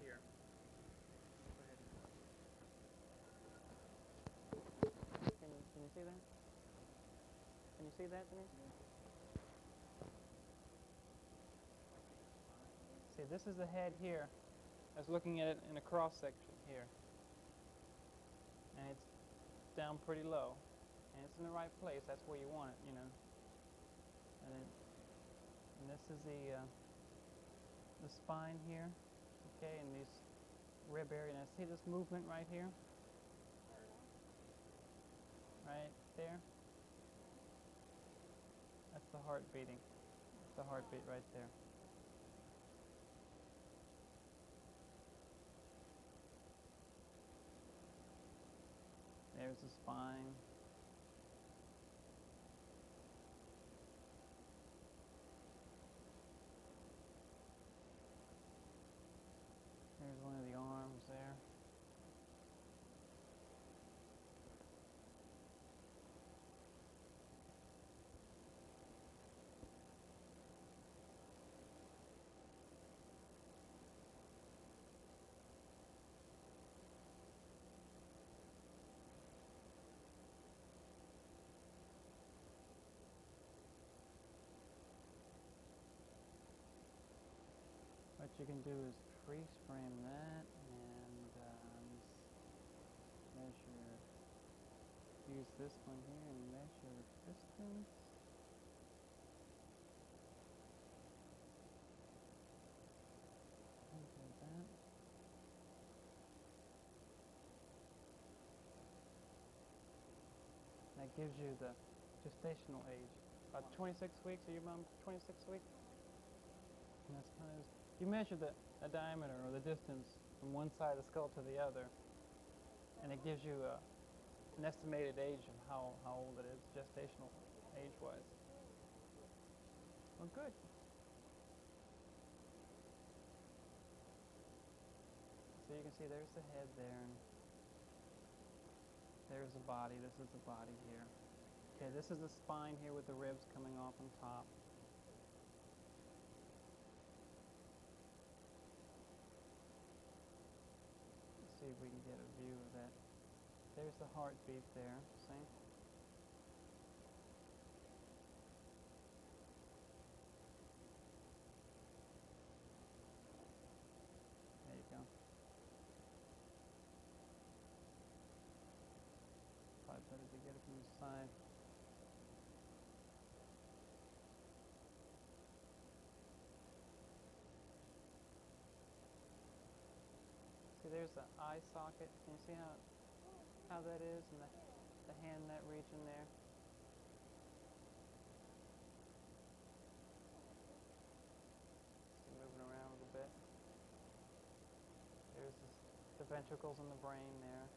here. Go ahead. Can you see that? Can you see that, Denise? See, this is the head here. I was looking at it in a cross section here. And it's down pretty low. And it's in the right place. That's where you want it, you know. And this is the spine here. Okay, and these rib area. Now see this movement right here? Right there? That's the heart beating. That's the heartbeat right there. There's the spine. There's one of the arms there. What you can do is freeze frame that and measure, use this one here and measure the distance. And do that. That gives you the gestational age. About 26 weeks, are your mom 26 weeks? And that's kind of, you measure the diameter or the distance from one side of the skull to the other, and it gives you an estimated age of how old it is, gestational age-wise. Well, good. So you can see there's the head there, and there's the body. This is the body here. Okay, this is the spine here with the ribs coming off on top. Let's see if we can get a view of that. There's the heartbeat there, see? There you go. Probably better to get it from the side. See, there's the eye socket. Can you see how that is, and the hand, that region there? See, moving around a little bit. There's the ventricles in the brain there.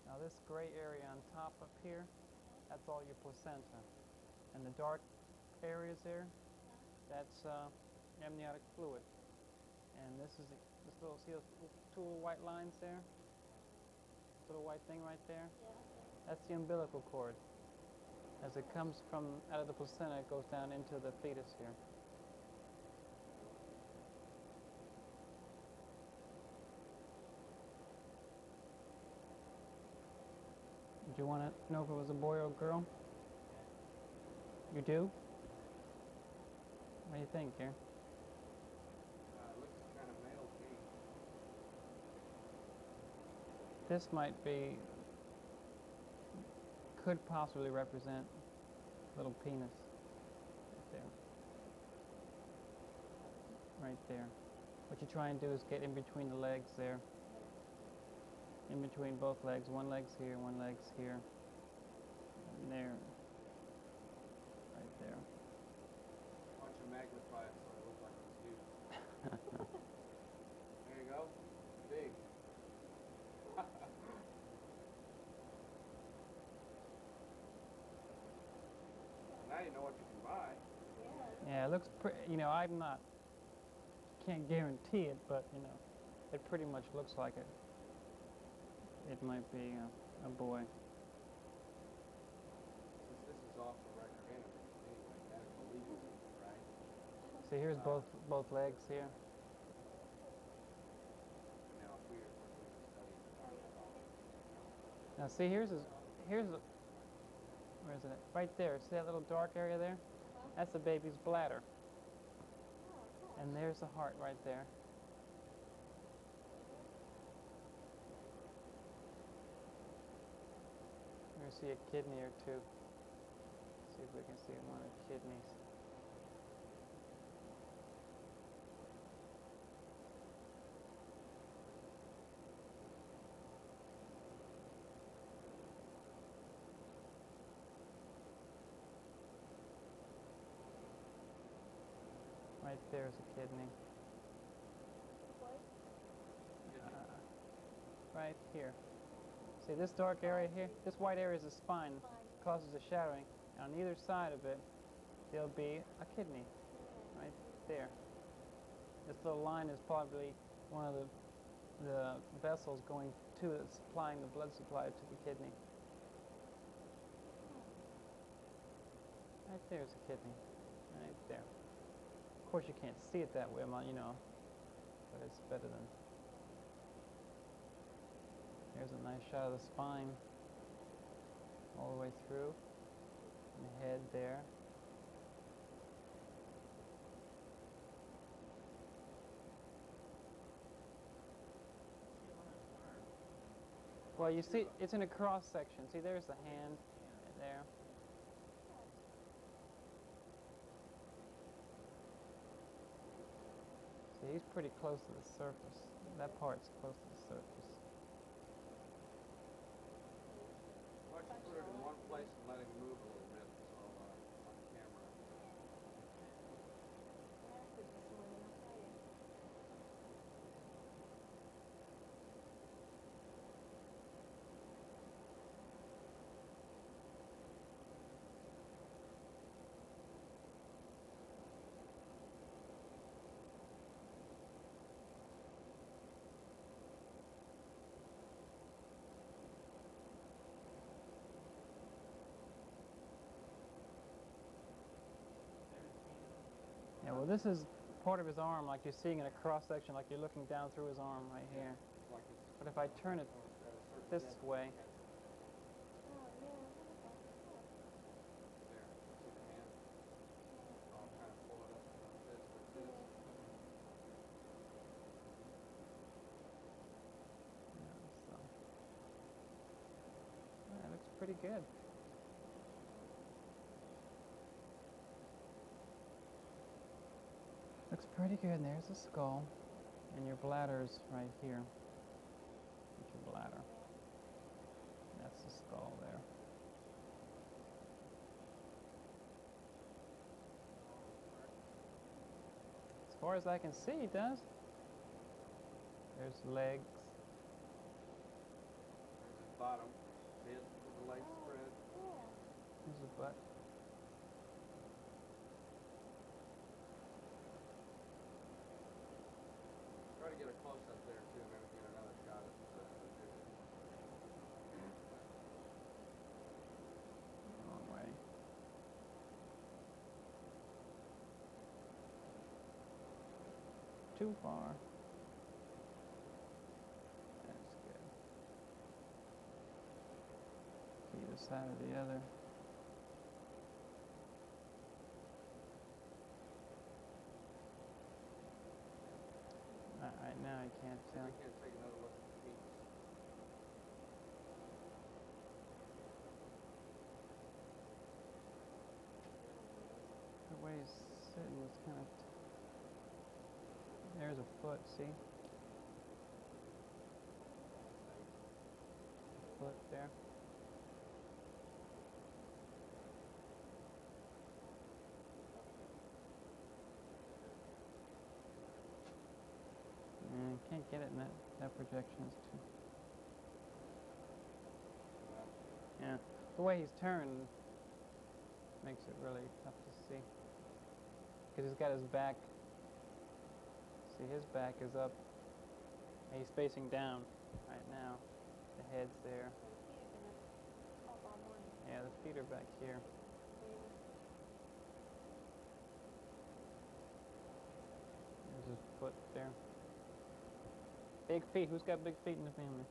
Now this gray area on top up here, that's all your placenta. And the dark areas there, that's amniotic fluid. And this is this little, see those two little white lines there? This little white thing right there? Yeah. That's the umbilical cord. As it comes from out of the placenta, it goes down into the fetus here. Do you want to know if it was a boy or a girl? You do? What do you think, here? Looks kind of male to me. This might be, could possibly represent little penis. Right there. Right there. What you try and do is get in between the legs there. In between both legs. One leg's here, one leg's here. And there. Right there. Why don't you magnify it so it looks like it's huge? There you go. Big. Now you know what you can buy. Yeah, it looks pretty, you know, can't guarantee it, but, you know, it pretty much looks like it. It might be a boy. Since this is off See, here's both legs here. Now, if we were studying Now, see, here's where is it? Right there. See that little dark area there? That's the baby's bladder. And there's the heart right there. We're going to see a kidney or two. See if we can see one of the kidneys. Right there's a kidney. Right here. See this dark area here? This white area is the spine. Causes the shadowing. And on either side of it, there'll be a kidney. Right there. This little line is probably one of the vessels going to it, supplying the blood supply to the kidney. Right there's a kidney. Right there. Of course, you can't see it that way, you know, but it's better than. Here's a nice shot of the spine all the way through, and the head there. Well, you see, it's in a cross section. See, there's the hand there. See, he's pretty close to the surface. That part's close to the surface. Why don't you put it in one place and let him move a little bit so on camera. Yeah, well, this is part of his arm, like you're seeing in a cross section, like you're looking down through his arm right here. Like But if I turn it this way, there, see the hand? I'll kind of pull it up like this. so that looks pretty good. Looks pretty good. And there's the skull, and your bladder's right here. That's your bladder. That's the skull there. As far as I can see, it does. There's legs. There's his bottom, head with the legs spread. There's the butt. Try to get a close up there too, maybe get another shot of the Wrong way. Too far. That's good. Either side or the other. Right now I can't tell. We can't take another look at the feet. The way he's sitting is kind of. There's a foot, see? Foot there. Can't get it in that projection is too. Yeah, the way he's turned makes it really tough to see. Because he's got his back. See, his back is up. And he's facing down right now. The head's there. Yeah, the feet are back here. his foot there. Big feet. Who's got big feet in the family?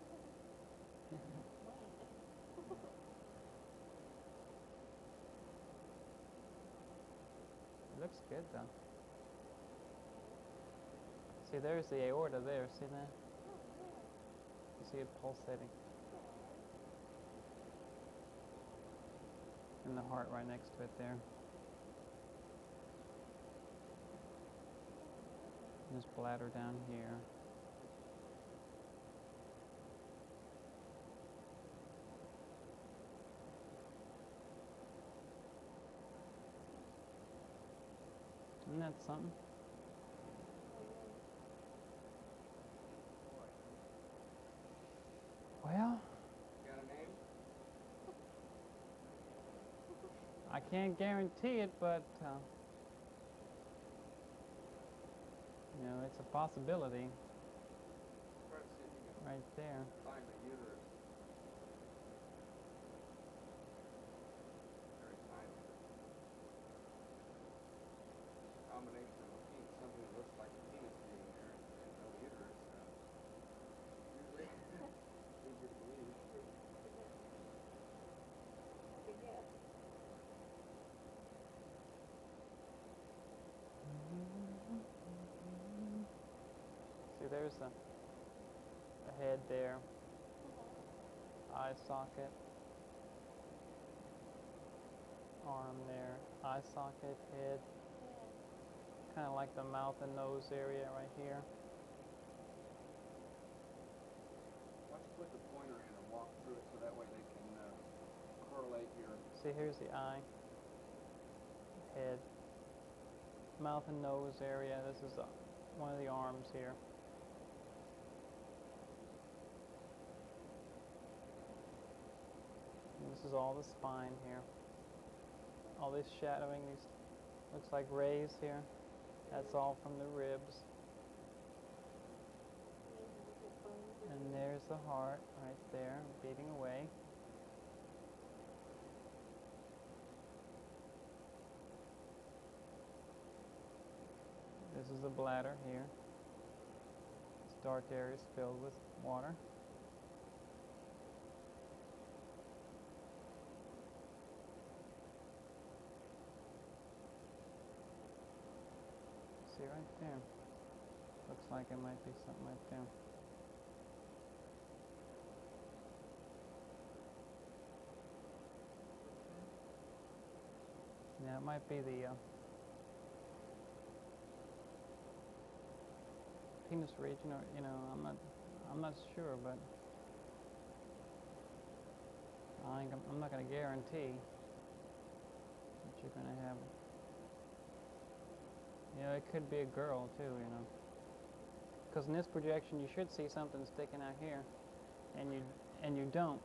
It looks good though. See, there's the aorta there. See that? You see it pulsating. And the heart right next to it there. And this bladder down here. Isn't that something? Well, Got a name? I can't guarantee it, but you know, it's a possibility Try to see if you can right there. find the uterus. Very tiny. Combination of something that looks like a penis being there and no uterus. Usually, easy to believe. See, there's a head there, eye socket, arm there, eye socket, head, kind of like the mouth and nose area right here. Why don't you put the pointer in and walk through it so that way they can correlate your... See, here's the eye, head, mouth and nose area. This is one of the arms here. And this is all the spine here. All this shadowing, these looks like rays here. That's all from the ribs. And there's the heart right there, beating away. This is the bladder here. This dark area is filled with water. See right there. Looks like it might be something right there. Yeah, it might be the penis region, or you know, I'm not sure, but I'm not going to guarantee that you're going to have. You know, it could be a girl too, you know. Because in this projection, you should see something sticking out here, and you don't,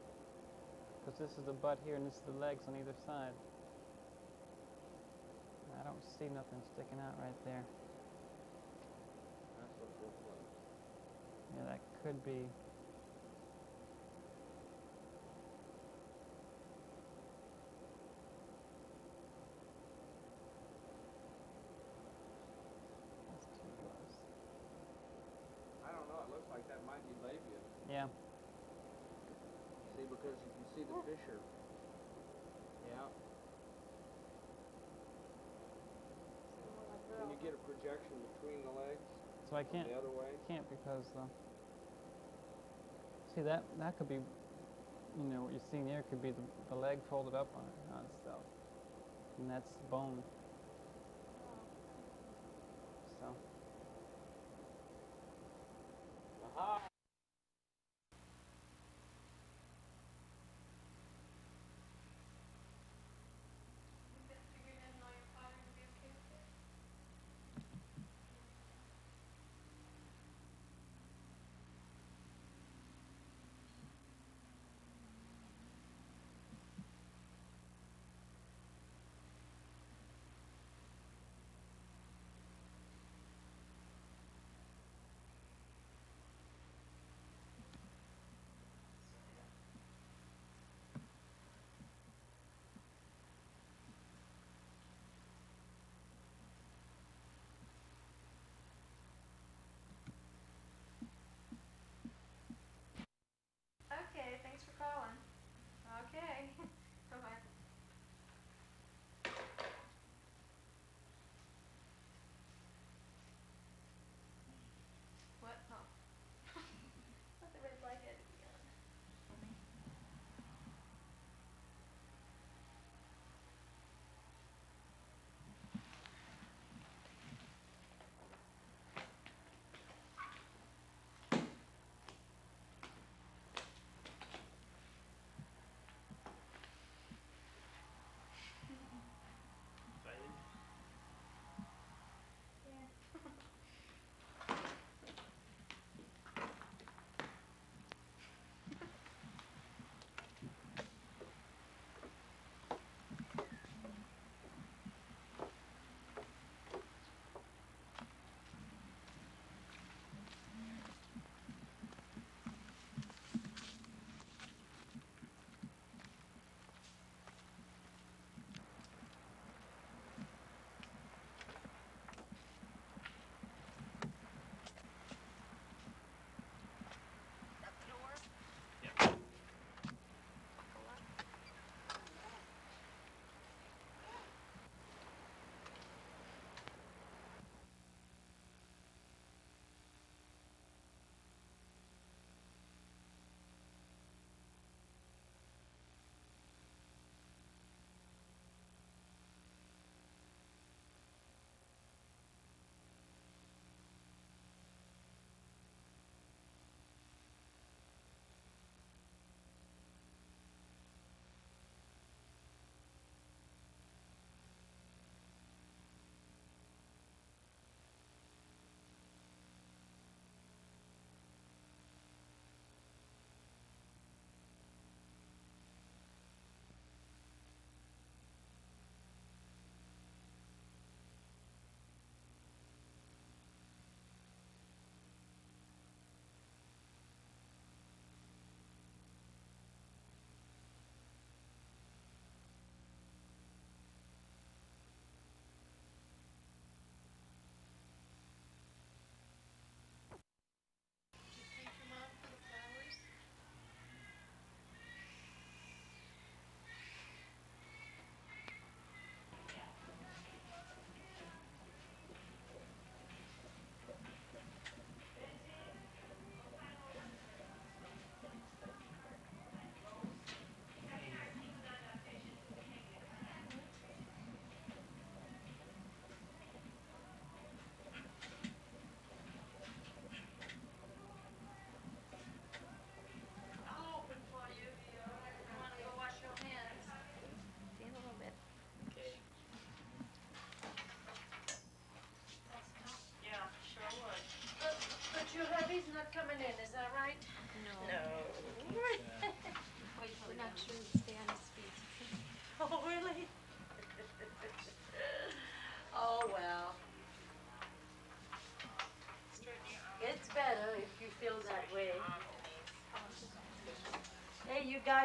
because this is the butt here and this is the legs on either side. I don't see nothing sticking out right there. That's what this was. Yeah, that could be. That's too close. I don't know, it looks like that might be labia. Yeah. See, because you can see the fissure. Yeah. Can you get a projection between the legs? So I can't. The other way? Can't because see that could be, you know, what you're seeing there could be the leg folded up on itself, and that's bone. So. Aha!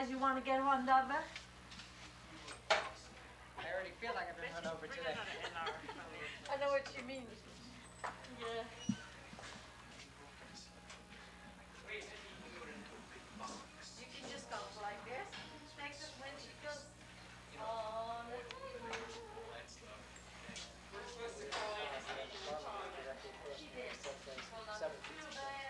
because you want to get run over? I already feel like I've been run over today. I know what you mean. Yeah. You can just go like this. Next when she goes on. We're supposed to call in and see if She did. Hold on. Too bad.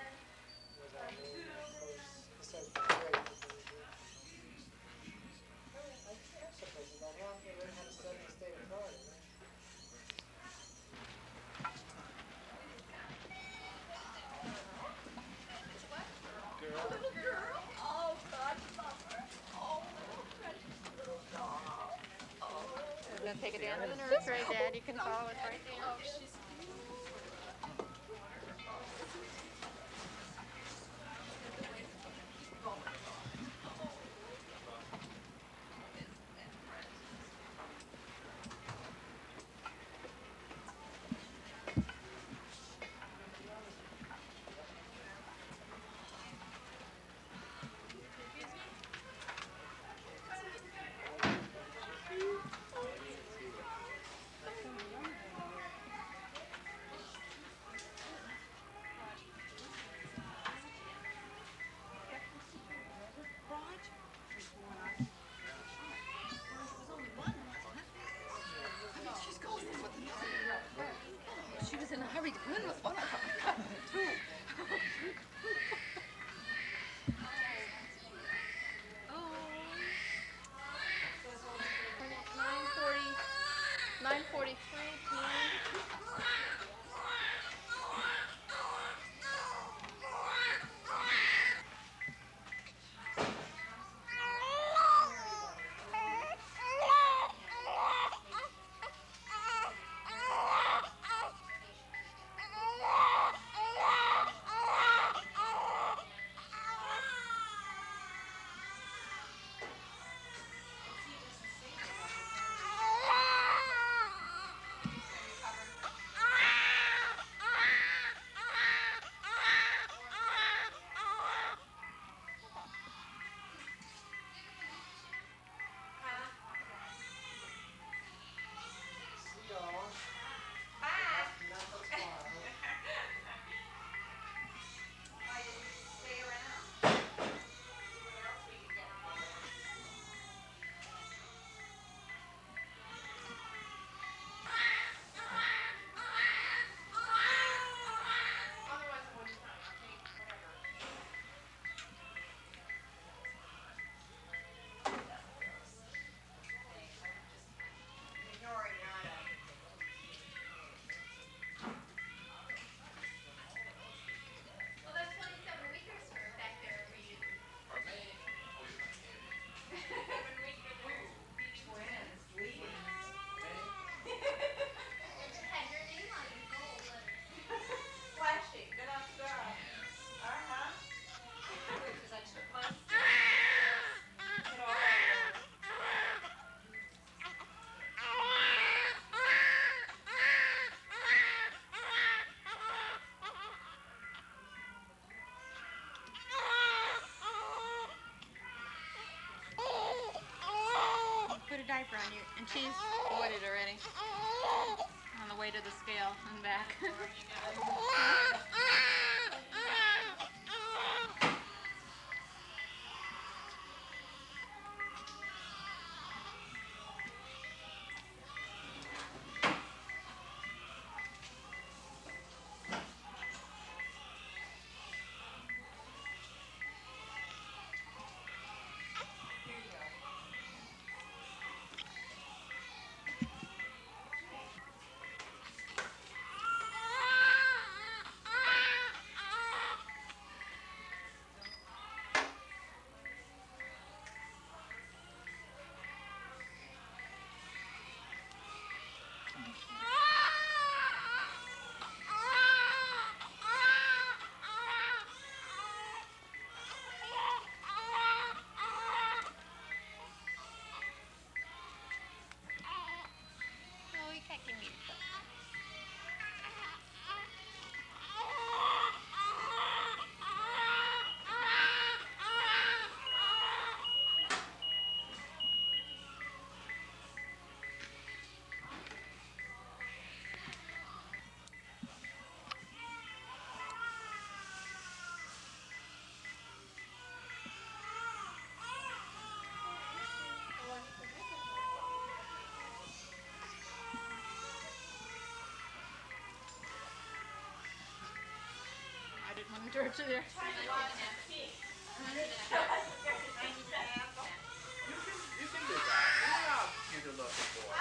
Little girl. Oh, God, love her. Oh, little precious little doll. Oh. We're going to take it down to the nursery, Dad. You can follow us right there. Oh, she's She was in a hurry to win with one of them. Two. 9:43 p.m. Put a diaper on you, and she's voided already. On the way to the scale and back. Want to do it to there? You can do that. You're not you're looking for.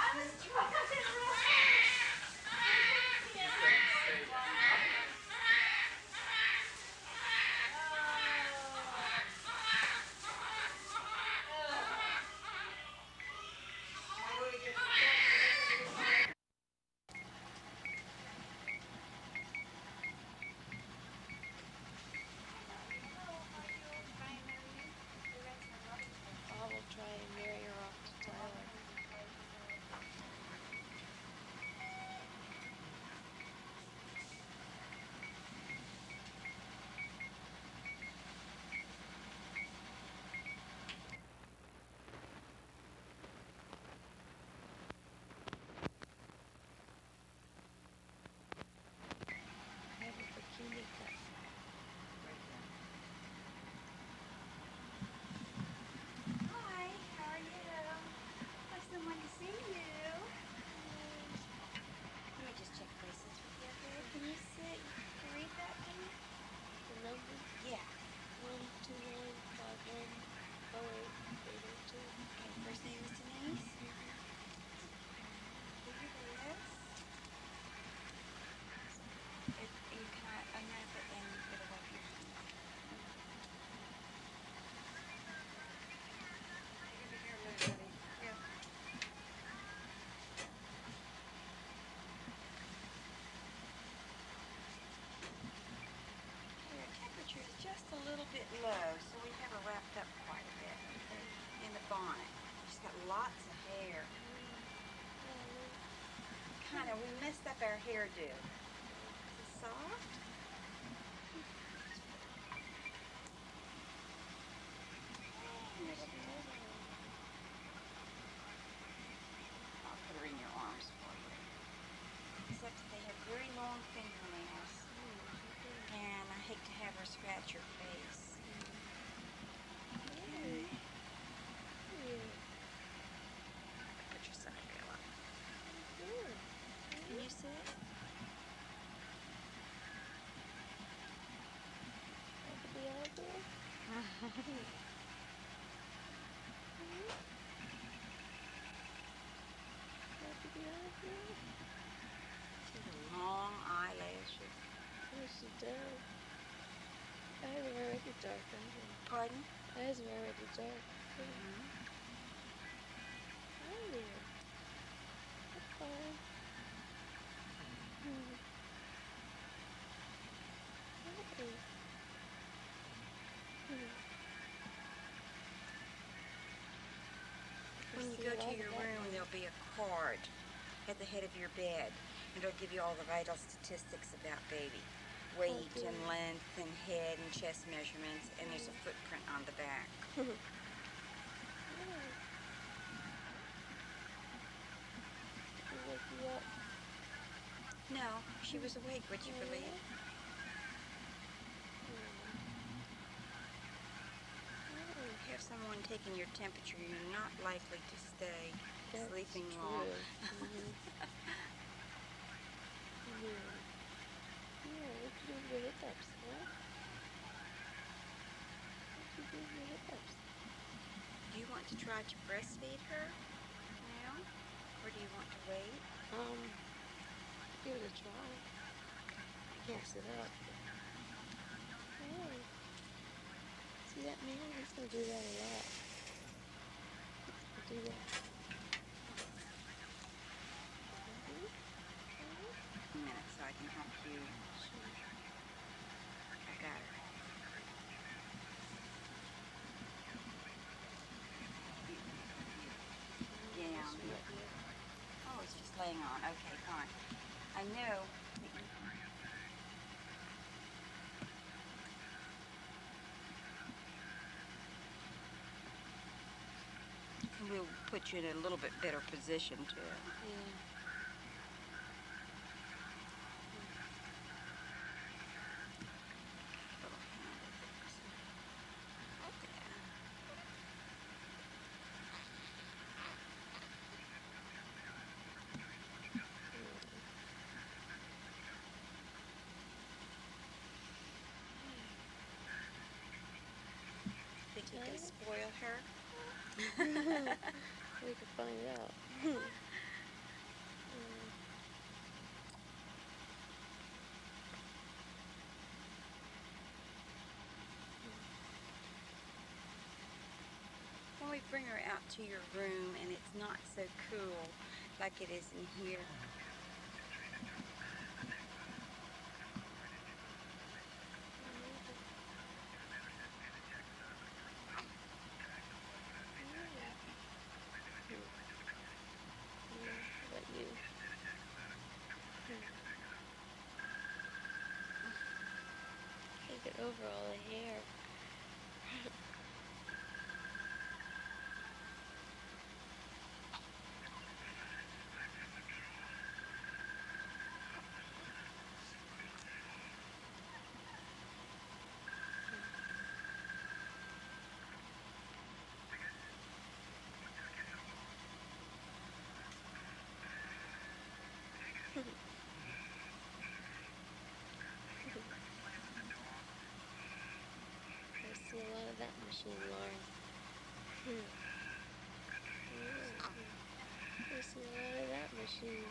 I will try and marry her off to Tyler. I have a bikini cut. Hi, how are you? Have someone to see you. Let me just check braces with you, okay? Can you sit? Can you read that to me? The number Yeah. 129510882. Okay, first name is Denise. Do you this? If you can unwrap it and it'll wipe your hand. You're gonna be here a minute, buddy. Yeah. Your temperature is just a little bit low, so we have her wrapped up quite a bit, okay? In the bonnet. She's got lots of hair. We messed up our hairdo. Is it soft? I'll put her in your arms for you. Except that they have very long fingernails. And I hate to have her scratch your face. Okay. Put your sunniveil up. Can you sit? See the long eyelashes. Yes, she does. Eyes are already dark, aren't they? Pardon? Eyes are already dark. Mm-hmm. Oh, that's fine. When you go to your room, there'll be a card at the head of your bed. It'll give you all the vital statistics about baby. Weight and length and head and chest measurements, and there's a footprint on the back. Wake you up. No, she was awake, would you believe? Have someone taking your temperature, you're not likely to stay sleeping long. Yeah, what you do with your hiccups, huh? What you do with your hiccups? Do you want to try to breastfeed her now? Or do you want to wait? Give it a try. I can't sit up. Hey. See that man? He's gonna do that a lot. He's gonna do that. A minute so I can help you. I got her. Down. Oh, it's just laying on. Okay, fine. I know. We'll put you in a little bit better position too. Yeah. We could find out. When we bring her out to your room and it's not so cool like it is in here. But you. Can't get over all the hair. I see a lot of that machine, Lauren. I see a lot of that machine.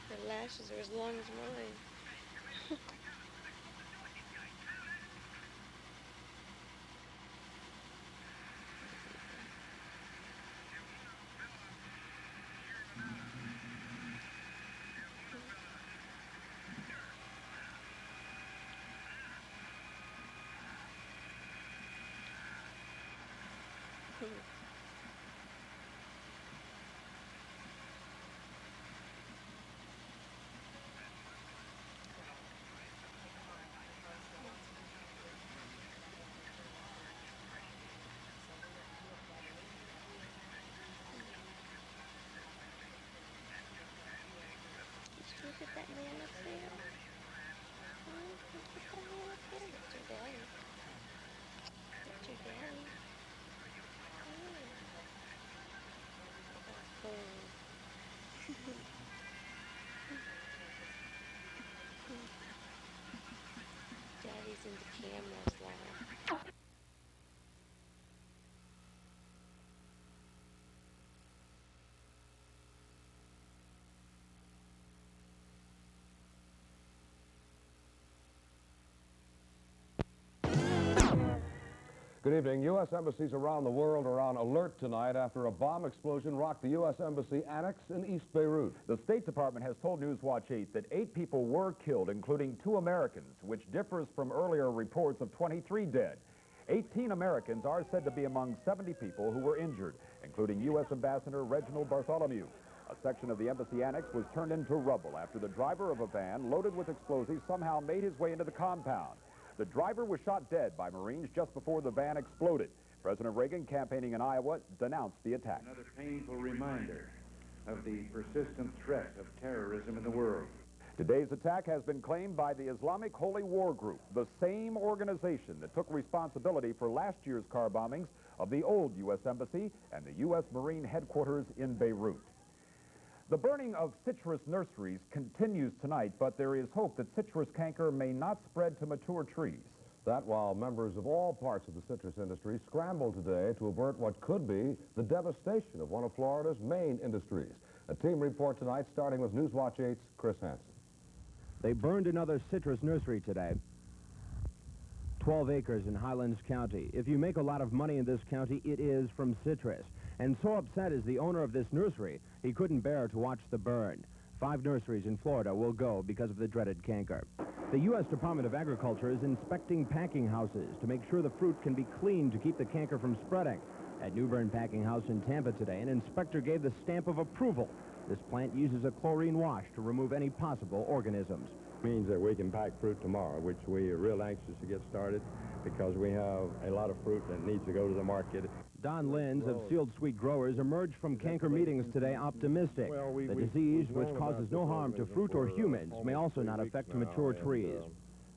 Her lashes are as long as mine. Did you look at that man up there? Oh, look at that man up there. That's your daddy. That's your daddy. Daddy's into cameras, Laura. Good evening. U.S. embassies around the world are on alert tonight after a bomb explosion rocked the U.S. Embassy Annex in East Beirut. The State Department has told Newswatch 8 that 8 people were killed, including 2 Americans, which differs from earlier reports of 23 dead. 18 Americans are said to be among 70 people who were injured, including U.S. Ambassador Reginald Bartholomew. A section of the embassy annex was turned into rubble after the driver of a van loaded with explosives somehow made his way into the compound. The driver was shot dead by Marines just before the van exploded. President Reagan, campaigning in Iowa, denounced the attack. Another painful reminder of the persistent threat of terrorism in the world. Today's attack has been claimed by the Islamic Holy War Group, the same organization that took responsibility for last year's car bombings of the old U.S. Embassy and the U.S. Marine headquarters in Beirut. The burning of citrus nurseries continues tonight, but there is hope that citrus canker may not spread to mature trees. That while members of all parts of the citrus industry scramble today to avert what could be the devastation of one of Florida's main industries. A team report tonight starting with Newswatch 8's Chris Hansen. They burned another citrus nursery today. 12 acres in Highlands County. If you make a lot of money in this county, it is from citrus. And so upset is the owner of this nursery, he couldn't bear to watch the burn. 5 nurseries in Florida will go because of the dreaded canker. The U.S. Department of Agriculture is inspecting packing houses to make sure the fruit can be cleaned to keep the canker from spreading. At New Bern Packing House in Tampa today, an inspector gave the stamp of approval. This plant uses a chlorine wash to remove any possible organisms. Means that we can pack fruit tomorrow, which we are real anxious to get started because we have a lot of fruit that needs to go to the market. Don Lenz of Sealed Sweet Growers emerged from canker meetings today optimistic. The disease, which causes no harm to fruit or humans, may also not affect mature trees.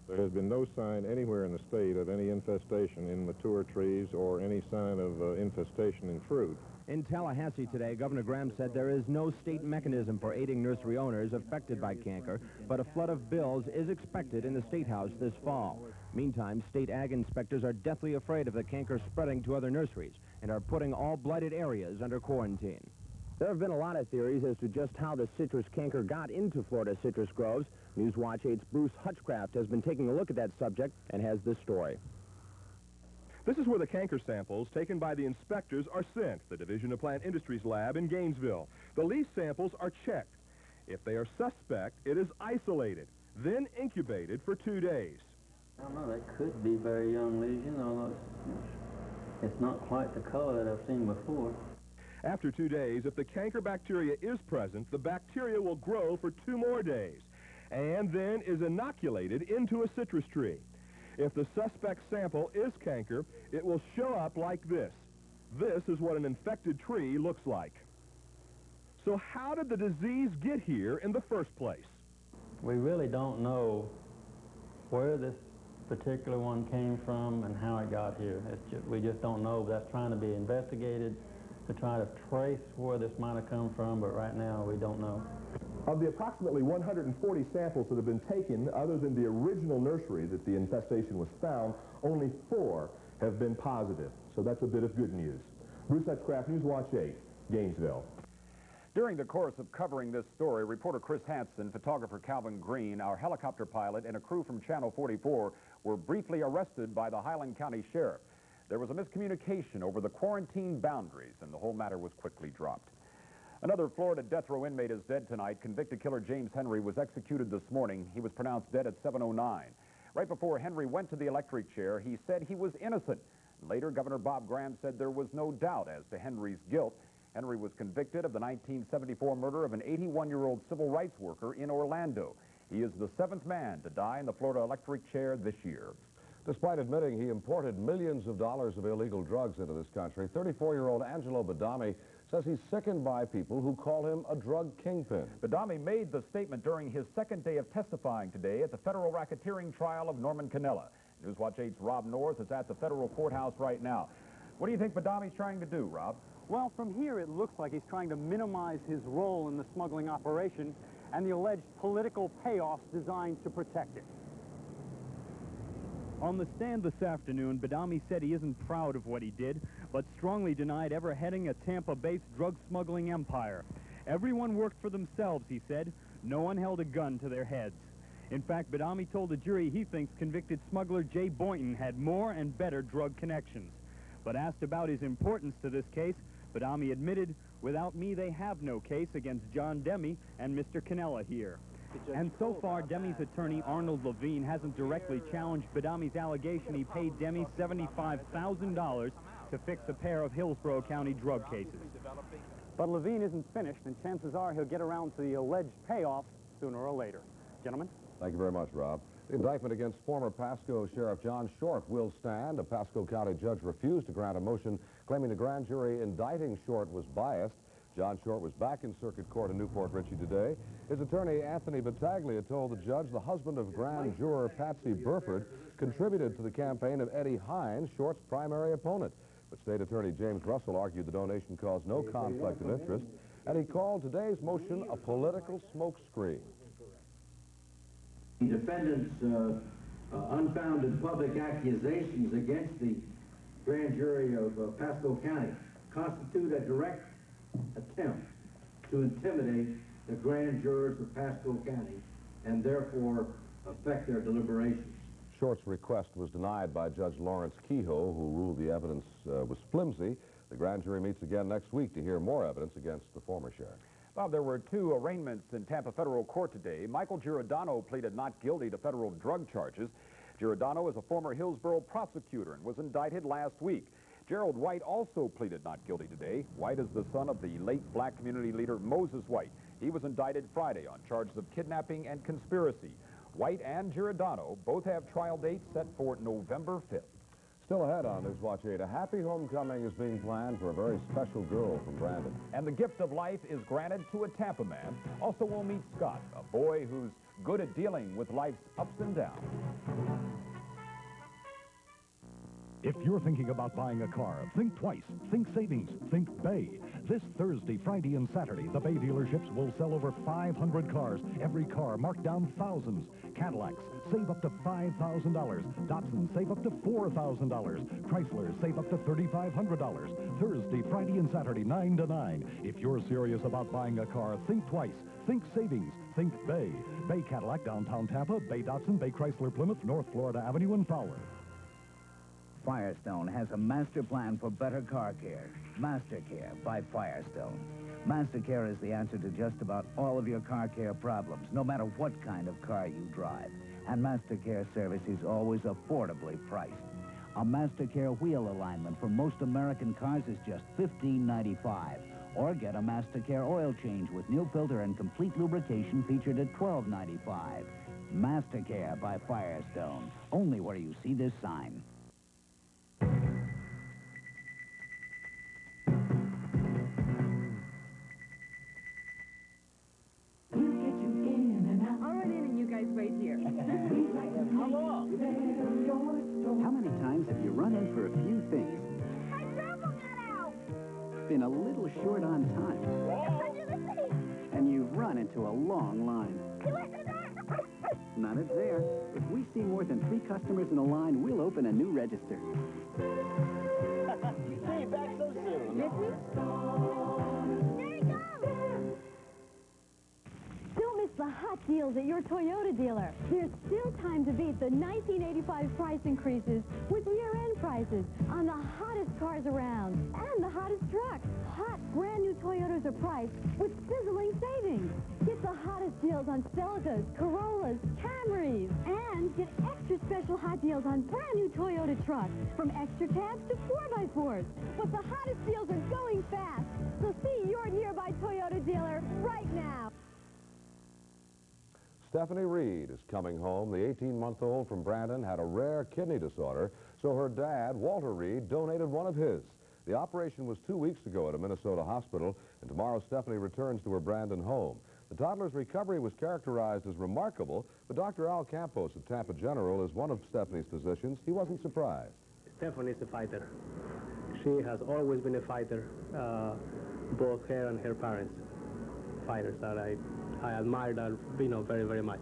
There has been no sign anywhere in the state of any infestation in mature trees or any sign of infestation in fruit. In Tallahassee today, Governor Graham said there is no state mechanism for aiding nursery owners affected by canker, but a flood of bills is expected in the State House this fall. Meantime, state ag inspectors are deathly afraid of the canker spreading to other nurseries and are putting all blighted areas under quarantine. There have been a lot of theories as to just how the citrus canker got into Florida citrus groves. Newswatch 8's Bruce Hutchcraft has been taking a look at that subject and has this story. This is where the canker samples taken by the inspectors are sent, the Division of Plant Industries lab in Gainesville. The leaf samples are checked. If they are suspect, it is isolated, then incubated for 2 days. I don't know, that could be very young lesion, although it's not quite the color that I've seen before. After 2 days, if the canker bacteria is present, the bacteria will grow for 2 more days and then is inoculated into a citrus tree. If the suspect sample is canker, it will show up like this. This is what an infected tree looks like. So how did the disease get here in the first place? We really don't know where this particular one came from and how it got here. We just don't know. That's trying to be investigated to try to trace where this might have come from, but right now we don't know. Of the approximately 140 samples that have been taken, other than the original nursery that the infestation was found, only 4 have been positive. So that's a bit of good news. Bruce Hutchcraft, Newswatch 8, Gainesville. During the course of covering this story, reporter Chris Hansen, photographer Calvin Green, our helicopter pilot, and a crew from Channel 44 were briefly arrested by the Highland County Sheriff. There was a miscommunication over the quarantine boundaries, and the whole matter was quickly dropped. Another Florida death row inmate is dead tonight. Convicted killer James Henry was executed this morning. He was pronounced dead at 7:09. Right before Henry went to the electric chair, he said he was innocent. Later, Governor Bob Graham said there was no doubt as to Henry's guilt. Henry was convicted of the 1974 murder of an 81-year-old civil rights worker in Orlando. He is the 7th man to die in the Florida electric chair this year. Despite admitting he imported millions of dollars of illegal drugs into this country, 34-year-old Angelo Badami says he's sickened by people who call him a drug kingpin. Badami made the statement during his second day of testifying today at the federal racketeering trial of Norman Cannella. Newswatch 8's Rob North is at the federal courthouse right now. What do you think Badami's trying to do, Rob? Well, from here it looks like he's trying to minimize his role in the smuggling operation and the alleged political payoffs designed to protect it. On the stand this afternoon, Badami said he isn't proud of what he did, but strongly denied ever heading a Tampa-based drug smuggling empire. Everyone worked for themselves, he said. No one held a gun to their heads. In fact, Badami told the jury he thinks convicted smuggler Jay Boynton had more and better drug connections. But asked about his importance to this case, Badami admitted, without me, they have no case against John Demme and Mr. Cannella here. And so far, Demme's attorney, Arnold Levine, hasn't directly challenged Badami's allegation he paid Demme $75,000 to fix a pair of Hillsborough County drug cases. But Levine isn't finished, and chances are he'll get around to the alleged payoff sooner or later. Gentlemen? Thank you very much, Rob. The indictment against former Pasco Sheriff John Short will stand. A Pasco County judge refused to grant a motion claiming the grand jury indicting Short was biased. John Short was back in circuit court in Newport Richey today. His attorney, Anthony Battaglia, told the judge the husband of grand juror Patsy Burford contributed to the campaign of Eddie Hines, Short's primary opponent. But State Attorney James Russell argued the donation caused no conflict of interest, and he called today's motion a political smokescreen. The defendant's unfounded public accusations against the grand jury of Pasco County constitute a direct attempt to intimidate the grand jurors of Pasco County and therefore affect their deliberations. Short's request was denied by Judge Lawrence Kehoe, who ruled the evidence was flimsy. The grand jury meets again next week to hear more evidence against the former sheriff. Bob, there were 2 arraignments in Tampa federal court today. Michael Giordano pleaded not guilty to federal drug charges. Giordano is a former Hillsborough prosecutor and was indicted last week. Gerald White also pleaded not guilty today. White is the son of the late black community leader Moses White. He was indicted Friday on charges of kidnapping and conspiracy. White and Giordano both have trial dates set for November 5th. Still ahead on Newswatch 8, a happy homecoming is being planned for a very special girl from Brandon. And the gift of life is granted to a Tampa man. Also, we'll meet Scott, a boy who's good at dealing with life's ups and downs. If you're thinking about buying a car, think twice. Think savings. Think Bay. This Thursday, Friday, and Saturday, the Bay dealerships will sell over 500 cars. Every car marked down thousands. Cadillacs, save up to $5,000. Datsun, save up to $4,000. Chrysler, save up to $3,500. Thursday, Friday, and Saturday, 9 to 9. If you're serious about buying a car, think twice. Think savings. Think Bay. Bay Cadillac, downtown Tampa. Bay Datsun, Bay Chrysler Plymouth, North Florida Avenue, and Fowler. Firestone has a master plan for better car care. MasterCare by Firestone. MasterCare is the answer to just about all of your car care problems, no matter what kind of car you drive. And MasterCare service is always affordably priced. A MasterCare wheel alignment for most American cars is just $15.95. Or get a MasterCare oil change with new filter and complete lubrication featured at $12.95. MasterCare by Firestone. Only where you see this sign. How many times have you run in for a few things? My thermal got out! Been a little short on time. Under the seat! And you've run into a long line. None is there. If we see more than 3 customers in a line, we'll open a new register. Hey, back so soon. Did we? There he goes! Don't miss the hot deals at your Toyota dealer. There's still time to beat the 1985 price increases with year-end prices on the hottest cars around and the hottest trucks. Hot, brand-new Toyotas are priced with sizzling savings. Get the hottest deals on Celicas, Corollas, Camrys, and get extra special hot deals on brand-new Toyota trucks, from extra cabs to 4x4s. But the hottest deals are going fast, so see your nearby Toyota dealer right now. Stephanie Reed is coming home. The 18-month-old from Brandon had a rare kidney disorder, so her dad, Walter Reed, donated one of his. The operation was 2 weeks ago at a Minnesota hospital, and tomorrow Stephanie returns to her Brandon home. The toddler's recovery was characterized as remarkable, but Dr. Al Campos of Tampa General is one of Stephanie's physicians. He wasn't surprised. Stephanie's a fighter. She has always been a fighter, both her and her parents. Fighters that I admire that, very, very much.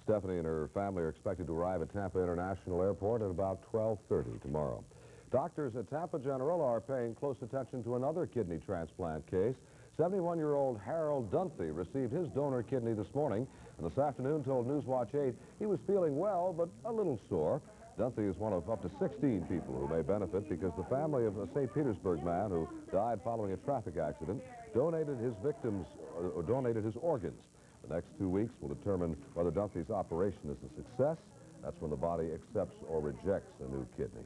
Stephanie and her family are expected to arrive at Tampa International Airport at about 12:30 tomorrow. Doctors at Tampa General are paying close attention to another kidney transplant case. 71-year-old Harold Dunphy received his donor kidney this morning, and this afternoon told Newswatch 8 he was feeling well, but a little sore. Dunphy is one of up to 16 people who may benefit because the family of a St. Petersburg man who died following a traffic accident donated his organs. The next 2 weeks will determine whether Dunphy's operation is a success. That's when the body accepts or rejects a new kidney.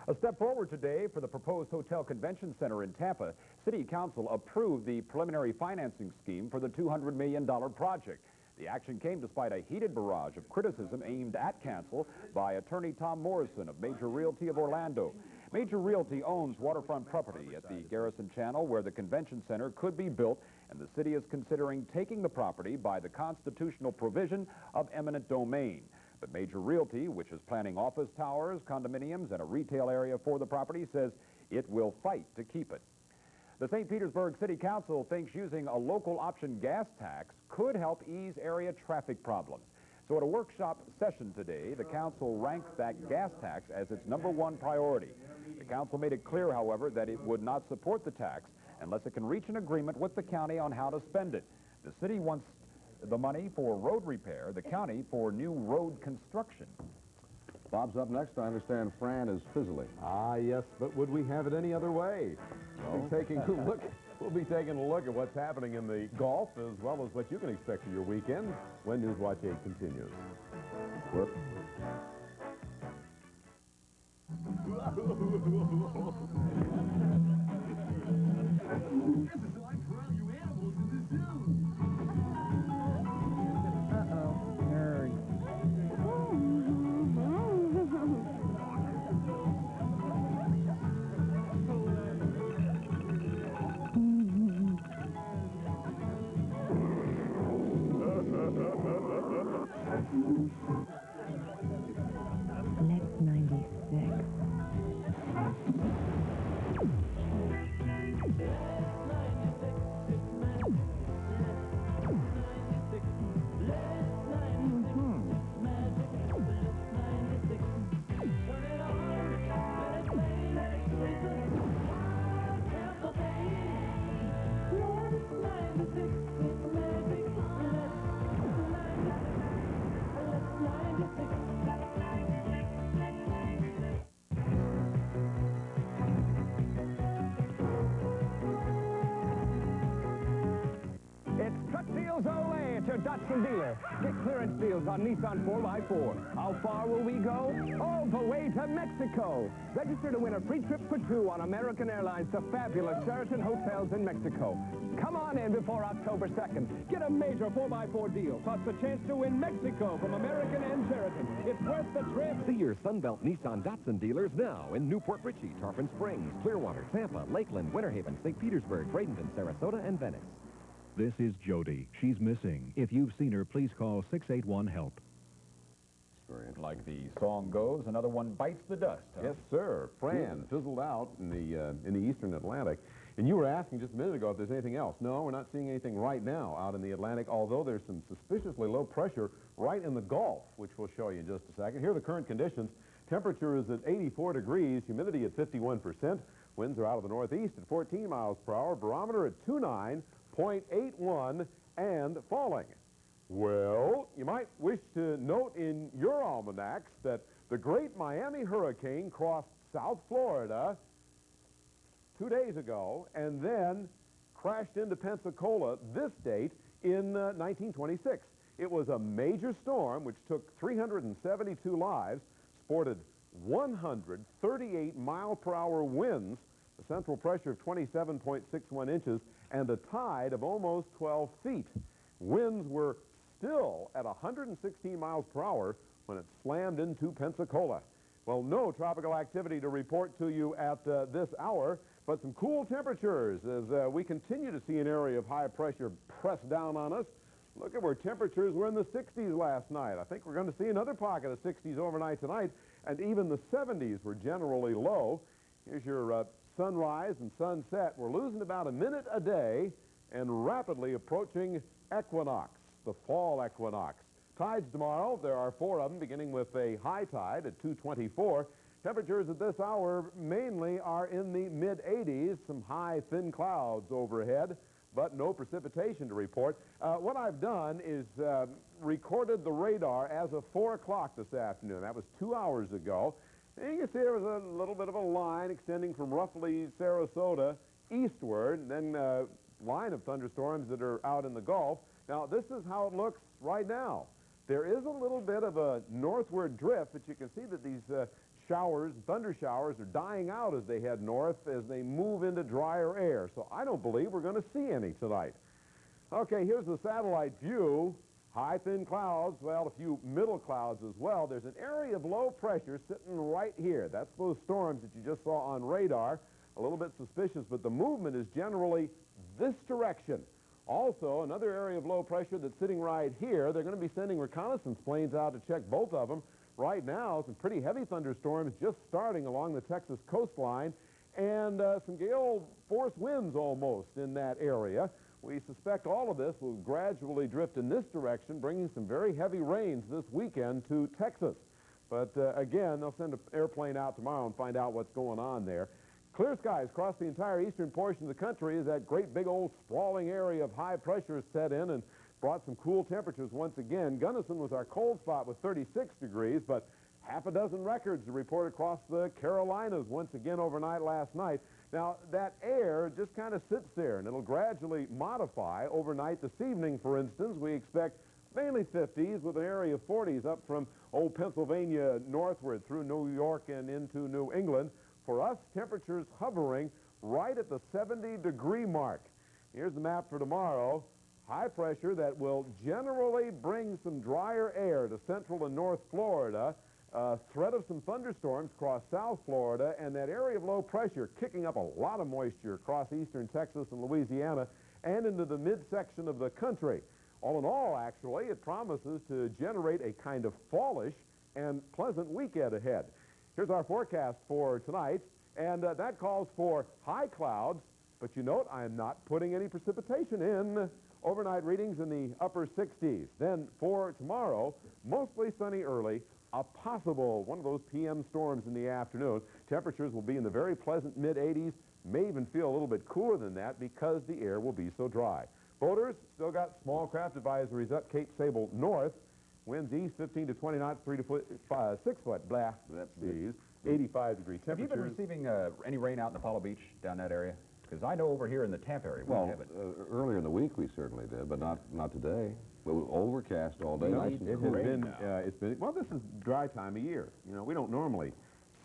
A step forward today for the proposed Hotel Convention Center in Tampa. City Council approved the preliminary financing scheme for the $200 million project. The action came despite a heated barrage of criticism aimed at council by attorney Tom Morrison of Major Realty of Orlando. Major Realty owns waterfront property at the Garrison Channel where the convention center could be built, and the city is considering taking the property by the constitutional provision of eminent domain. But Major Realty, which is planning office towers, condominiums, and a retail area for the property, says it will fight to keep it. The St. Petersburg City Council thinks using a local option gas tax could help ease area traffic problems. So at a workshop session today, the council ranked that gas tax as its #1 priority. The council made it clear, however, that it would not support the tax unless it can reach an agreement with the county on how to spend it. The city wants the money for road repair, the county for new road construction. Bob's up next. I understand Fran is fizzling. Ah, yes, but would we have it any other way? We'll be taking a look at what's happening in the golf as well as what you can expect for your weekend when Newswatch 8 continues. Datsun dealer. Get clearance deals on Nissan 4x4. How far will we go? All the way to Mexico. Register to win a free trip for two on American Airlines to fabulous Sheraton hotels in Mexico. Come on in before October 2nd. Get a major 4x4 deal, plus the chance to win Mexico from American and Sheraton. It's worth the trip. See your Sunbelt Nissan Datsun dealers now in Newport Richey, Tarpon Springs, Clearwater, Tampa, Lakeland, Winter Haven, St. Petersburg, Bradenton, Sarasota, and Venice. This is Jody. She's missing. If you've seen her, please call 681-HELP. Like the song goes, another one bites the dust. Huh? Yes, sir. Fran fizzled out in the eastern Atlantic. And you were asking just a minute ago if there's anything else. No, we're not seeing anything right now out in the Atlantic, although there's some suspiciously low pressure right in the Gulf, which we'll show you in just a second. Here are the current conditions. Temperature is at 84 degrees, humidity at 51%. Winds are out of the northeast at 14 miles per hour. Barometer at 29.81 and falling. Well, you might wish to note in your almanacs that the great Miami hurricane crossed South Florida 2 days ago and then crashed into Pensacola this date in 1926. It was a major storm which took 372 lives, sported 138 mile-per-hour winds, a central pressure of 27.61 inches, and a tide of almost 12 feet. Winds were still at 116 miles per hour when it slammed into Pensacola. Well, no tropical activity to report to you at this hour, but some cool temperatures as we continue to see an area of high pressure press down on us. Look at where temperatures were in the 60s last night. I think we're going to see another pocket of 60s overnight tonight, and even the 70s were generally low. Here's your sunrise and sunset. We're losing about a minute a day and rapidly approaching equinox, the fall equinox. Tides tomorrow, there are 4 of them, beginning with a high tide at 2:24. Temperatures at this hour mainly are in the mid-80s, some high, thin clouds overhead, but no precipitation to report. What I've done is recorded the radar as of 4 o'clock this afternoon. That was 2 hours ago. And you can see there was a little bit of a line extending from roughly Sarasota eastward, and then a line of thunderstorms that are out in the Gulf. Now, this is how it looks right now. There is a little bit of a northward drift, but you can see that these showers, thunder showers, are dying out as they head north as they move into drier air. So I don't believe we're going to see any tonight. Okay, here's the satellite view. High, thin clouds, well, a few middle clouds as well. There's an area of low pressure sitting right here. That's those storms that you just saw on radar. A little bit suspicious, but the movement is generally this direction. Also, another area of low pressure that's sitting right here. They're going to be sending reconnaissance planes out to check both of them. Right now, some pretty heavy thunderstorms just starting along the Texas coastline, and some gale force winds almost in that area. We suspect all of this will gradually drift in this direction, bringing some very heavy rains this weekend to Texas. But again, they'll send an airplane out tomorrow and find out what's going on there. Clear skies across the entire eastern portion of the country as that great big old sprawling area of high pressure set in and brought some cool temperatures once again. Gunnison was our cold spot with 36 degrees, but half a dozen records to report across the Carolinas once again overnight last night. Now, that air just kind of sits there, and it'll gradually modify overnight. This evening, for instance, we expect mainly 50s with an area of 40s up from old Pennsylvania northward through New York and into New England. For us, temperatures hovering right at the 70-degree mark. Here's the map for tomorrow. High pressure that will generally bring some drier air to central and north Florida. Threat of some thunderstorms across South Florida, and that area of low pressure kicking up a lot of moisture across eastern Texas and Louisiana and into the midsection of the country. All in all, actually, it promises to generate a kind of fallish and pleasant weekend ahead. Here's our forecast for tonight, and that calls for high clouds, but you note I am not putting any precipitation in. Overnight readings in the upper 60s. Then for tomorrow, mostly sunny early, a possible one of those PM storms in the afternoon. Temperatures will be in the very pleasant mid-80s, may even feel a little bit cooler than that because the air will be so dry. Boaters still got small craft advisories up Cape Sable north. Winds east 15 to 20 knots, 3 to 6 foot blast seas, 85-degree temperatures. Have you been receiving any rain out in Apollo Beach down that area? Because I know over here in the Tampa area, we Well, have it. earlier in the week we certainly did, but not today. It was overcast all day. No, Nice it and has cool. been, well, this is dry time of year. You know, we don't normally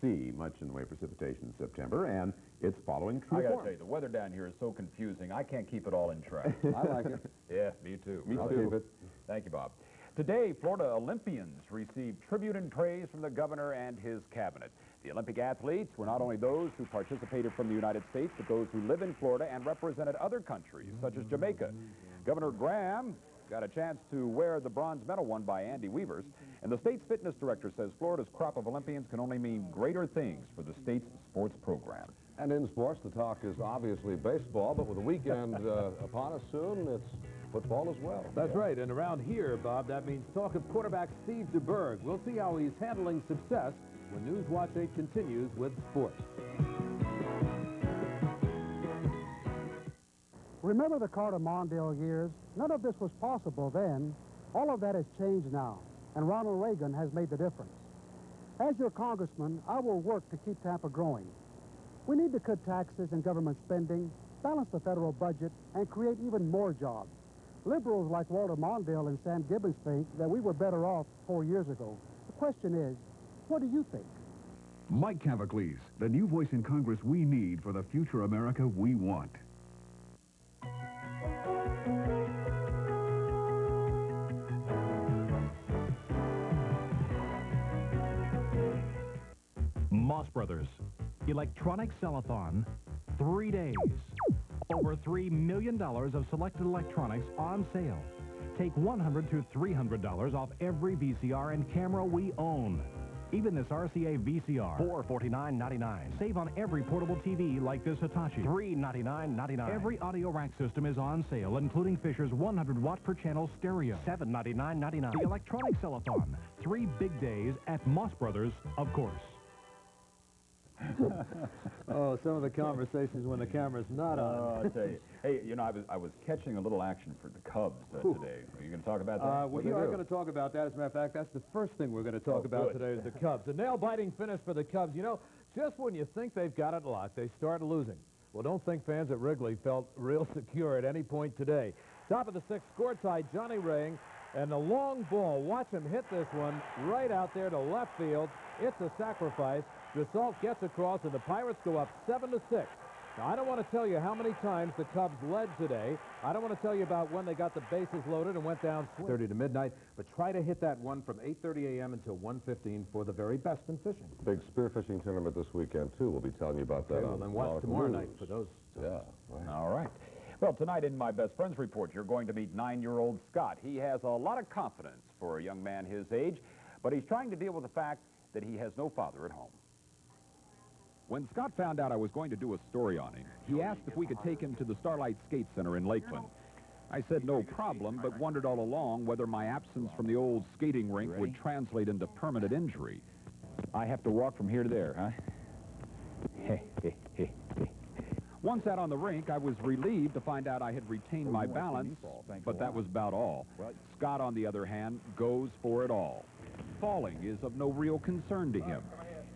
see much in the way of precipitation in September, and it's following true I got to form. tell you, the weather down here is so confusing, I can't keep it all in track. I like it. Yeah, me too. Me I'll too. keep it. Thank you, Bob. Today, Florida Olympians received tribute and praise from the governor and his cabinet. The Olympic athletes were not only those who participated from the United States, but those who live in Florida and represented other countries, such as Jamaica. Governor Graham got a chance to wear the bronze medal won by Andy Weavers, and the state's fitness director says Florida's crop of Olympians can only mean greater things for the state's sports program. And in sports, the talk is obviously baseball, but with the weekend upon us soon, it's football as well. That's right, and around here, Bob, that means talk of quarterback Steve DeBerg. We'll see how he's handling success when News Watch 8 continues with sports. Remember the Carter Mondale years? None of this was possible then. All of that has changed now, and Ronald Reagan has made the difference. As your congressman, I will work to keep Tampa growing. We need to cut taxes and government spending, balance the federal budget, and create even more jobs. Liberals like Walter Mondale and Sam Gibbons think that we were better off 4 years ago. The question is, what do you think? Mike Cavacles, the new voice in Congress we need for the future America we want. Moss Brothers, electronic sell-a-thon, 3 days. Over $3 million of selected electronics on sale. Take $100 to $300 off every VCR and camera we own. Even this RCA VCR, $449.99. Save on every portable TV like this Hitachi, $399.99. Every audio rack system is on sale, including Fisher's 100-watt per channel stereo, $799.99. The electronic sell-a-thon, 3 big days at Moss Brothers, of course. Oh, some of the conversations when the camera's not on. Oh, I'll tell you. Hey, you know, I was catching a little action for the Cubs today. Are you going to talk about that? We are going to talk about that. As a matter of fact, that's the first thing we're going to talk about today is the Cubs. A nail-biting finish for the Cubs. You know, just when you think they've got it locked, they start losing. Well, don't think fans at Wrigley felt real secure at any point today. Top of the sixth, score tied, Johnny Ray, and the long ball. Watch him hit this one right out there to left field. It's a sacrifice. Gasol gets across, and the Pirates go up 7-6. Now, I don't want to tell you how many times the Cubs led today. I don't want to tell you about when they got the bases loaded and went down 30 to midnight, but try to hit that one from 8:30 a.m. until 1:15 for the very best in fishing. Big spearfishing tournament this weekend, too. We'll be telling you about that. Okay, well, then watch tomorrow night for those. Yeah. Right. All right. Well, tonight in My Best Friends Report, you're going to meet 9-year-old Scott. He has a lot of confidence for a young man his age, but he's trying to deal with the fact that he has no father at home. When Scott found out I was going to do a story on him, he asked if we could take him to the Starlight Skate Center in Lakeland. I said no problem, but wondered all along whether my absence from the old skating rink would translate into permanent injury. I have to walk from here to there, huh? Once out on the rink, I was relieved to find out I had retained my balance, but that was about all. Scott, on the other hand, goes for it all. Falling is of no real concern to him,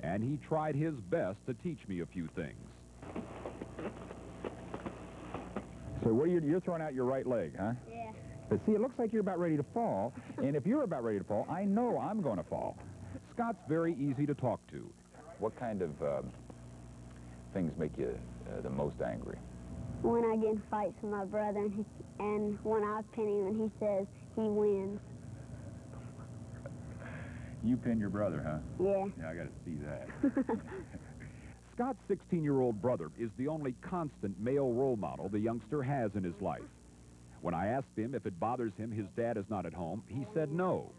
and he tried his best to teach me a few things. So what you're throwing out your right leg, huh? Yeah. But see, it looks like you're about ready to fall, and if you're about ready to fall, I know I'm going to fall. Scott's very easy to talk to. What kind of things make you the most angry? When I get in fights with my brother and when I pin him and he says he wins. You pin your brother, huh? Yeah. Yeah, I got to see that. Scott's 16-year-old brother is the only constant male role model the youngster has in his life. When I asked him if it bothers him his dad is not at home, he said no.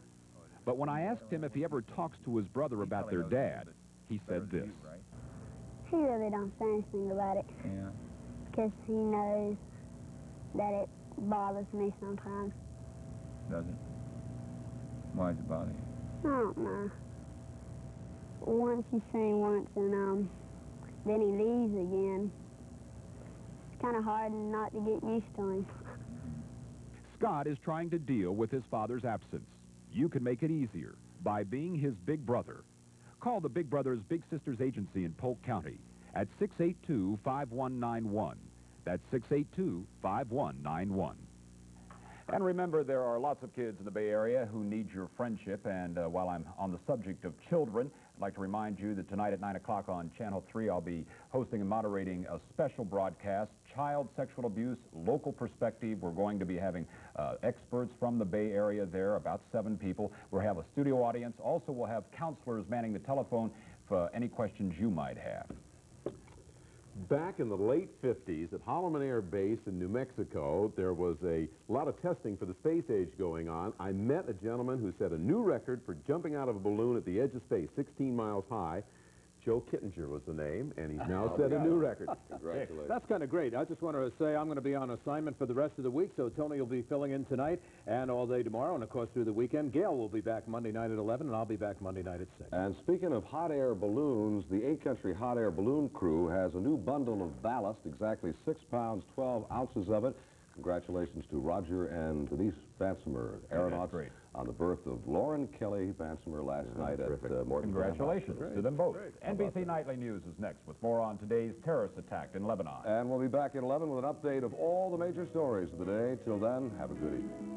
But when I asked him if he ever talks to his brother about their dad, he said this. He really don't say anything about it. Yeah. Because he knows that it bothers me sometimes. Does it? Why does it bother you? I don't know. Once you see him once and then he leaves again. It's kind of hard not to get used to him. Scott is trying to deal with his father's absence. You can make it easier by being his big brother. Call the Big Brothers Big Sisters Agency in Polk County at 682-5191 That's 682-5191. And remember, there are lots of kids in the Bay Area who need your friendship. And while I'm on the subject of children, I'd like to remind you that tonight at 9 o'clock on Channel 3, I'll be hosting and moderating a special broadcast, Child Sexual Abuse, Local Perspective. We're going to be having experts from the Bay Area there, about 7 people. We'll have a studio audience. Also, we'll have counselors manning the telephone for any questions you might have. Back in the late 50s at Holloman Air Base in New Mexico, there was a lot of testing for the space age going on. I met a gentleman who set a new record for jumping out of a balloon at the edge of space, 16 miles high. Joe Kittinger was the name, and he's now set a new record. Congratulations. Hey, that's kind of great. I just want to say I'm going to be on assignment for the rest of the week, so Tony will be filling in tonight and all day tomorrow, and of course through the weekend. Gail will be back Monday night at 11, and I'll be back Monday night at 6. And speaking of hot air balloons, the 8-Country Hot Air Balloon Crew has a new bundle of ballast, exactly 6 pounds, 12 ounces of it. Congratulations to Roger and Denise Vansomer, aeronauts, on the birth of Lauren Kelly Vansomer last night at Morton. Congratulations to them both. NBC Nightly News is next with more on today's terrorist attack in Lebanon. And we'll be back at 11 with an update of all the major stories of the day. Till then, have a good evening.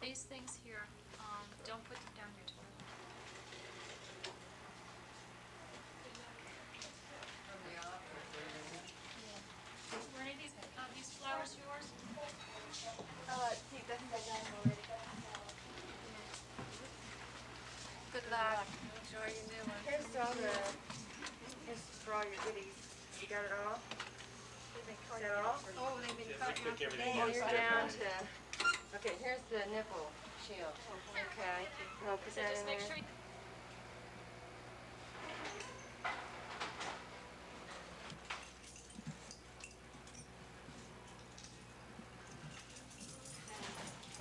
These things here, don't put them down your toilet. Were any of these flowers yours? Good luck. Enjoy your new one. Here's for all your goodies. You got it all? Is that all? Oh, they've been cutting out the And you're down to... Okay, here's the nipple shield. Okay. I'll put that in there. Make sure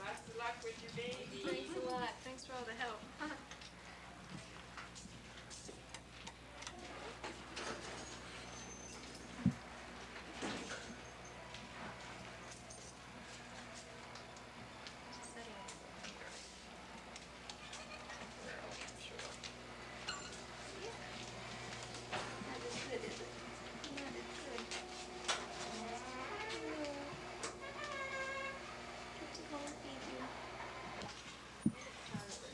Lots of luck with your baby. Thanks a lot. Thanks for all the help.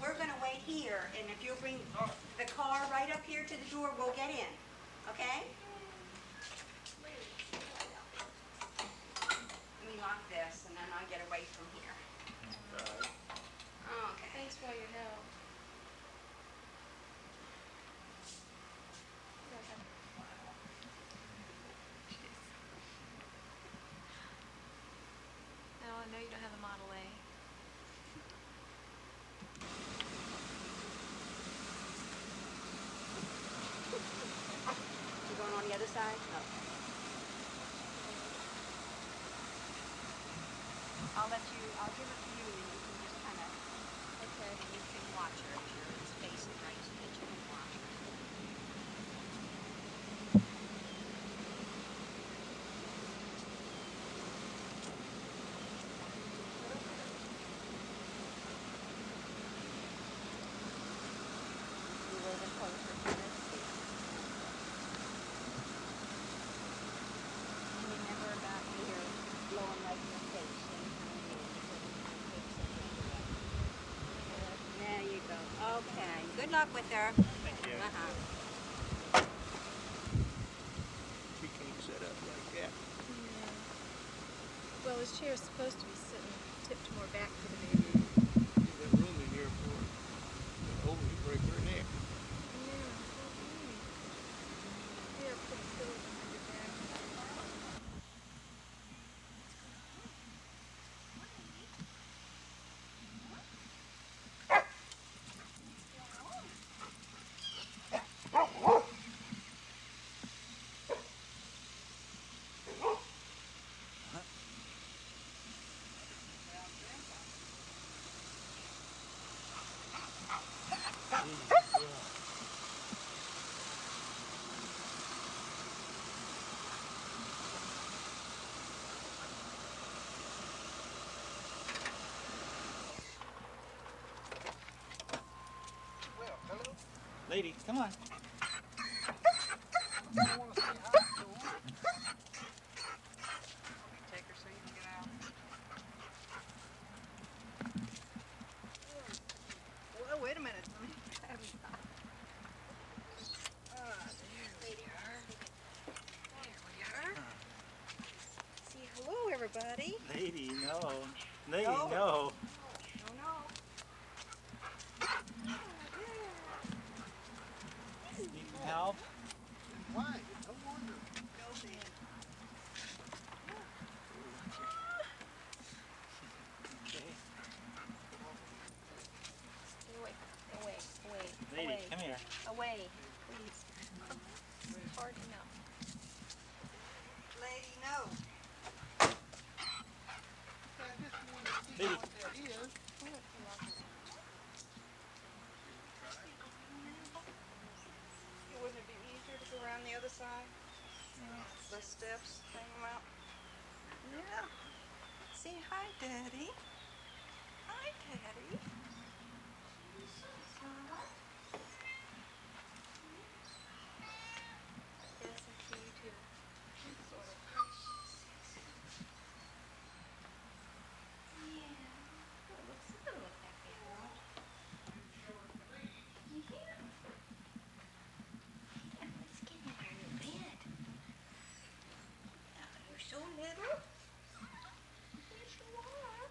We're going to wait here, and if you'll bring the car right up here to the door, we'll get in. Okay? Let me lock this, and then I'll get away from here. Okay. Thanks for all your help. No, I know you don't have a Model A. You going I'll give it to you and you can just kind of, okay, and you can watch her if you're facing right so that you can watch her. You a little bit closer to this. And remember about here blowing right in your face. There you go. Okay. Good luck with her. Thank you. She can't sit up like that. Yeah. Well, his chair is supposed to be sitting tipped more back for the baby. There's that room in here for her. Oh, you break her neck. Yeah. Yeah, put a pillow behind your back. Lady, come on. Take her so you can get out. Well, wait a minute. Let me grab it. There we are. Say hello, everybody. Lady, no. Lady, No. no. No. Need some help? Why? No wonder. Go then. Okay. Away. Lady, Away. come here. Away, please. Hard enough. Lady, no. Lady. Wouldn't it be easier to go around the other side? Less steps, hang them out. Yeah. Say hi, Daddy. Hi, Daddy. Yes, I see you too. Sort of. Yeah. It looks that bad, Rod. Yeah. Let's get in your bed. You're so little. Yes, you are.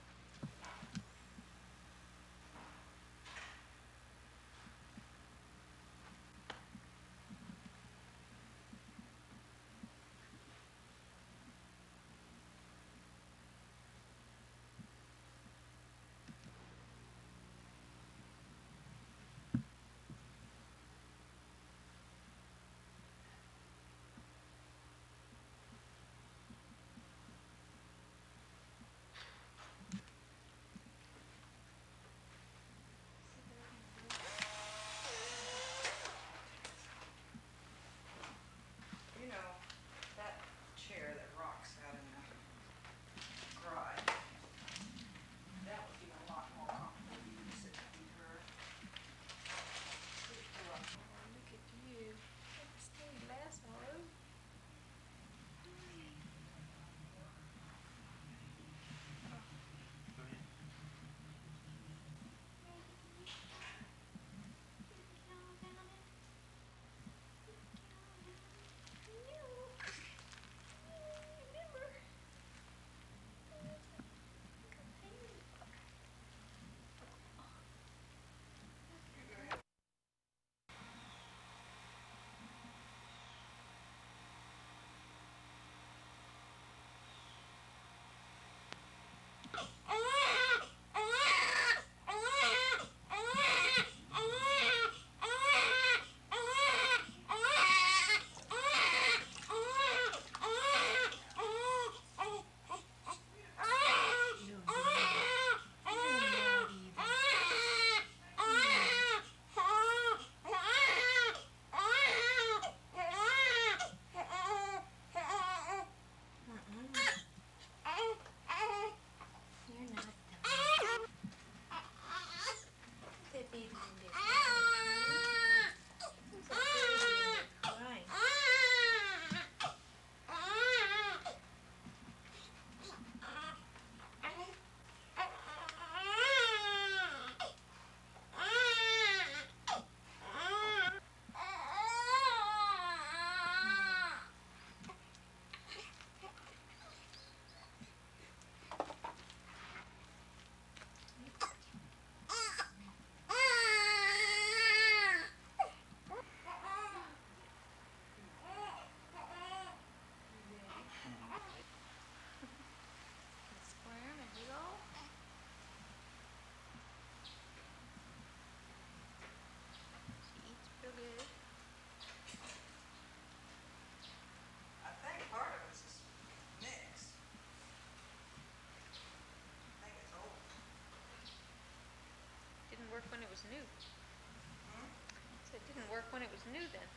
when it was new then.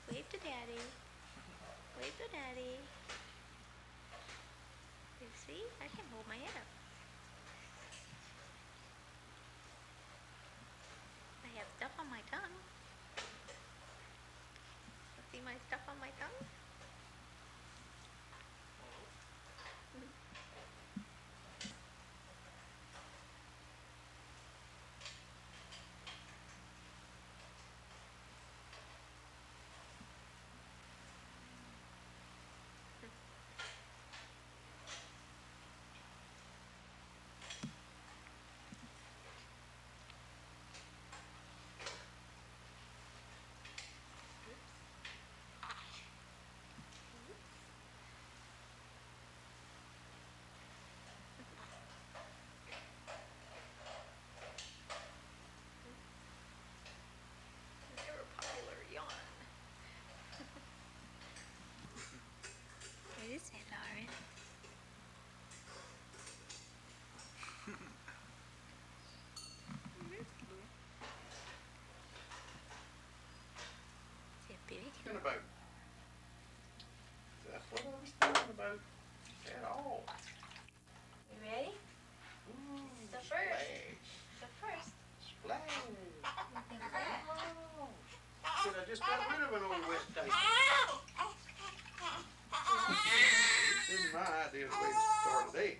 Wave to Daddy. Wave to Daddy. You see? I can hold my head up. I have stuff on my tongue. See my stuff on my tongue? Never popular yawn. What is it, Lauren? Thinking about. That's what I was thinking about at all. You ready? The first. The first. Splash. What do you think of that? Should I just got rid of an old wet tape? This is my idea of the way to start a day.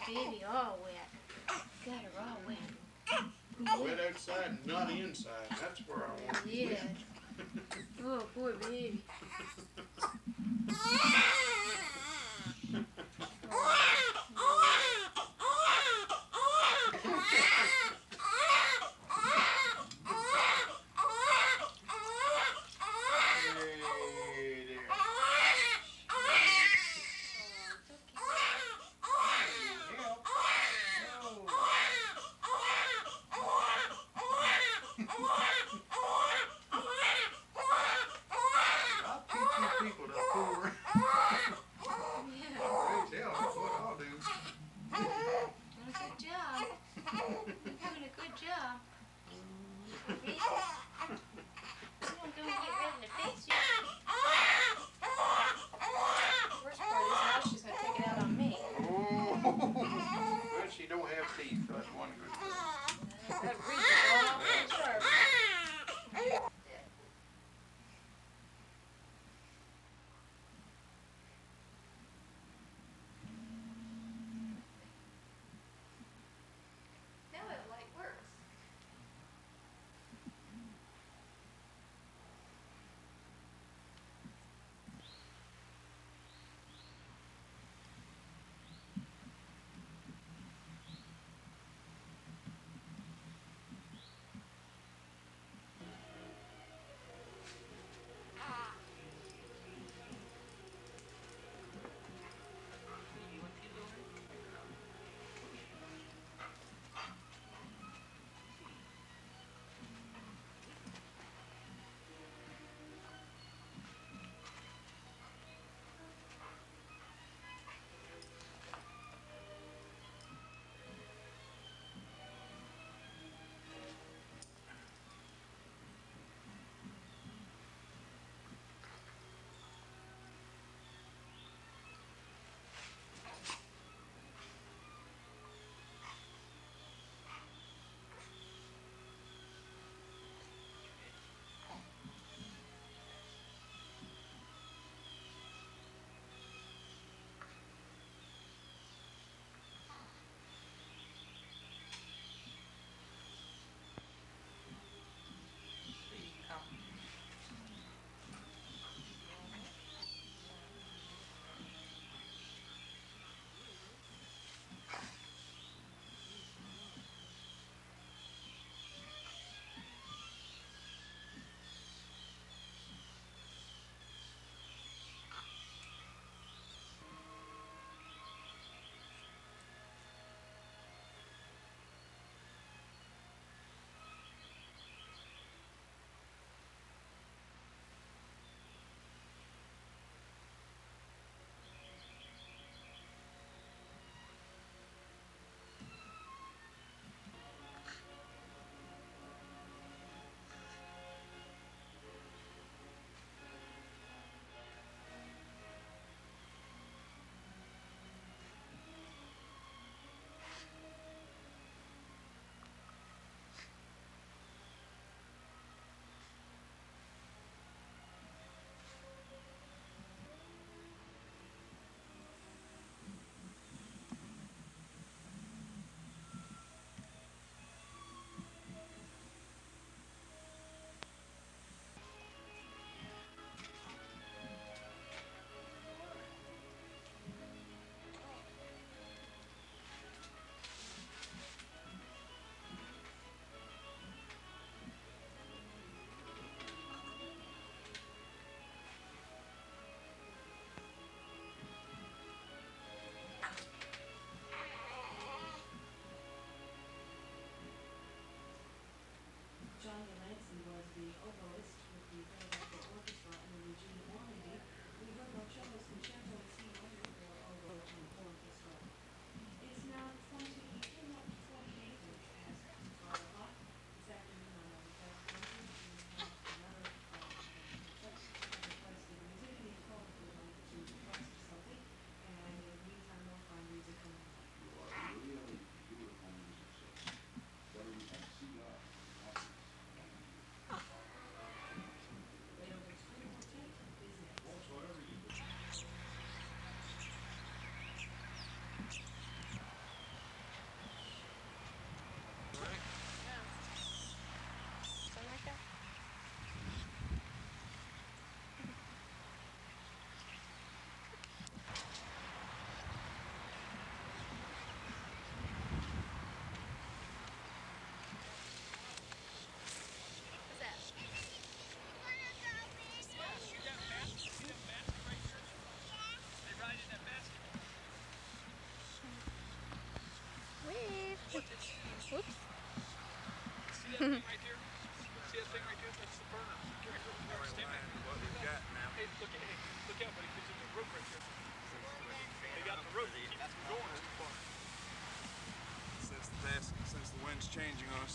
Baby all wet. Got her all wet. Wet outside, not inside. That's where I want to Yeah. Oh, poor baby.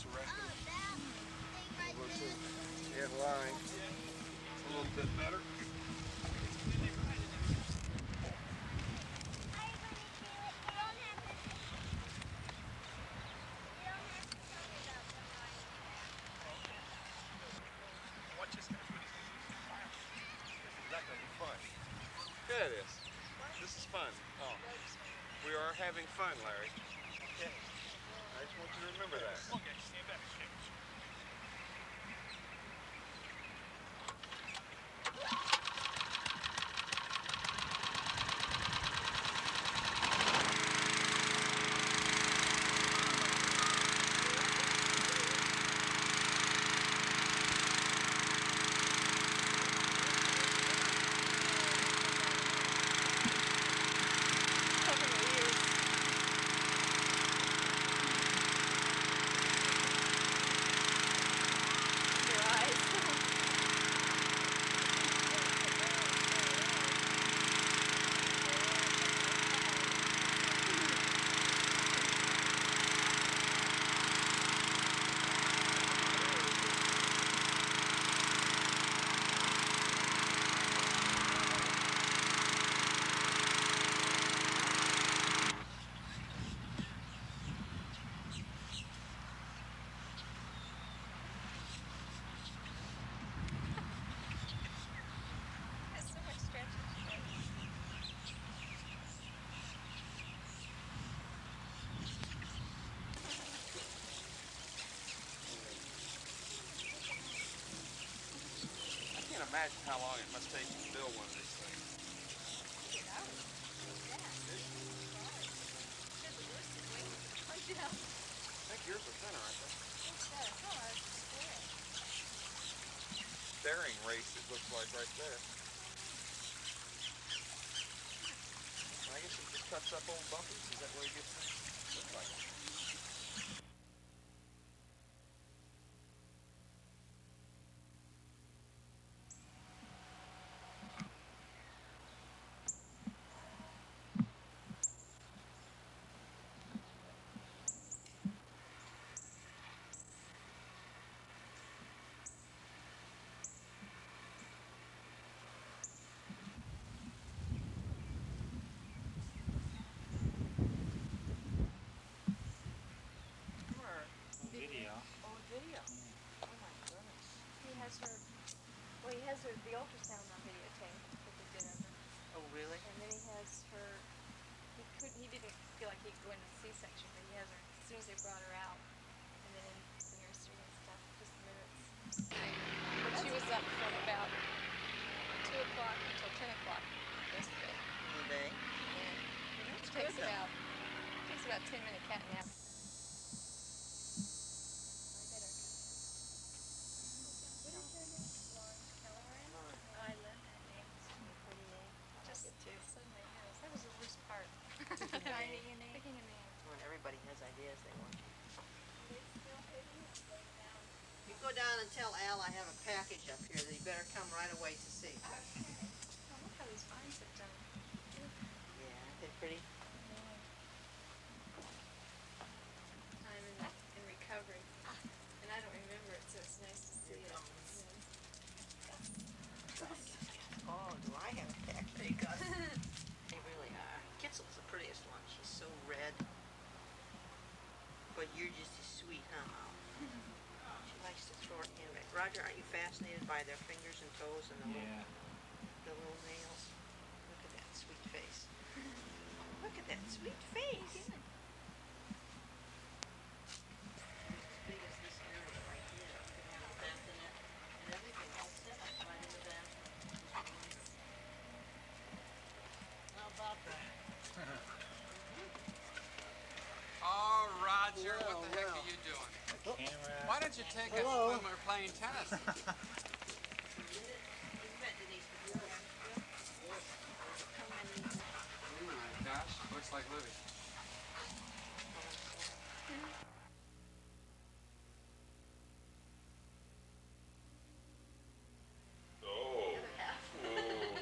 just arrested him. Over to headline. A little bit better. Watch this. Is that going to be fun? Yeah, it is. This is fun. Oh. We are having fun, Larry. Okay. I just want you to remember that. Okay, stand back. I can't imagine how long it must take to build one of these things. I think yours are thinner, aren't they? Bearing race, it looks like right there. I guess he just cuts up old bumpies. Is that where he gets them? Looks like it. He has her, the ultrasound on videotape that they did of her. Oh, really? And then he has her, he didn't feel like he could go into the C-section, but he has her as soon as they brought her out. And then in the nursery and stuff, just minutes. But she was up from about 2 o'clock until 10 o'clock yesterday. In the day? Yeah. It takes about 10-minute cat nap. When everybody has ideas they want. You go down and tell Al I have a package up here that he better come right away to see. Oh, look how these vines have done. Yeah, aren't they pretty? Time in recovery. And I don't remember it, so it's nice to see it. Oh, do I have a package? They really are. Kitzel's the prettiest one. She's so red. But you're just as sweet, huh, Mom? She likes to throw her hand back. Roger, aren't you fascinated by their fingers and toes and the little nails? Look at that sweet face. Look at that sweet face. As big as this area right here. Could have a bassinet and everything all set up right in the bathroom. How about that? Oh, Roger, what the heck are you doing? Why don't you take us when we're playing tennis? Oh my gosh, looks like Libby.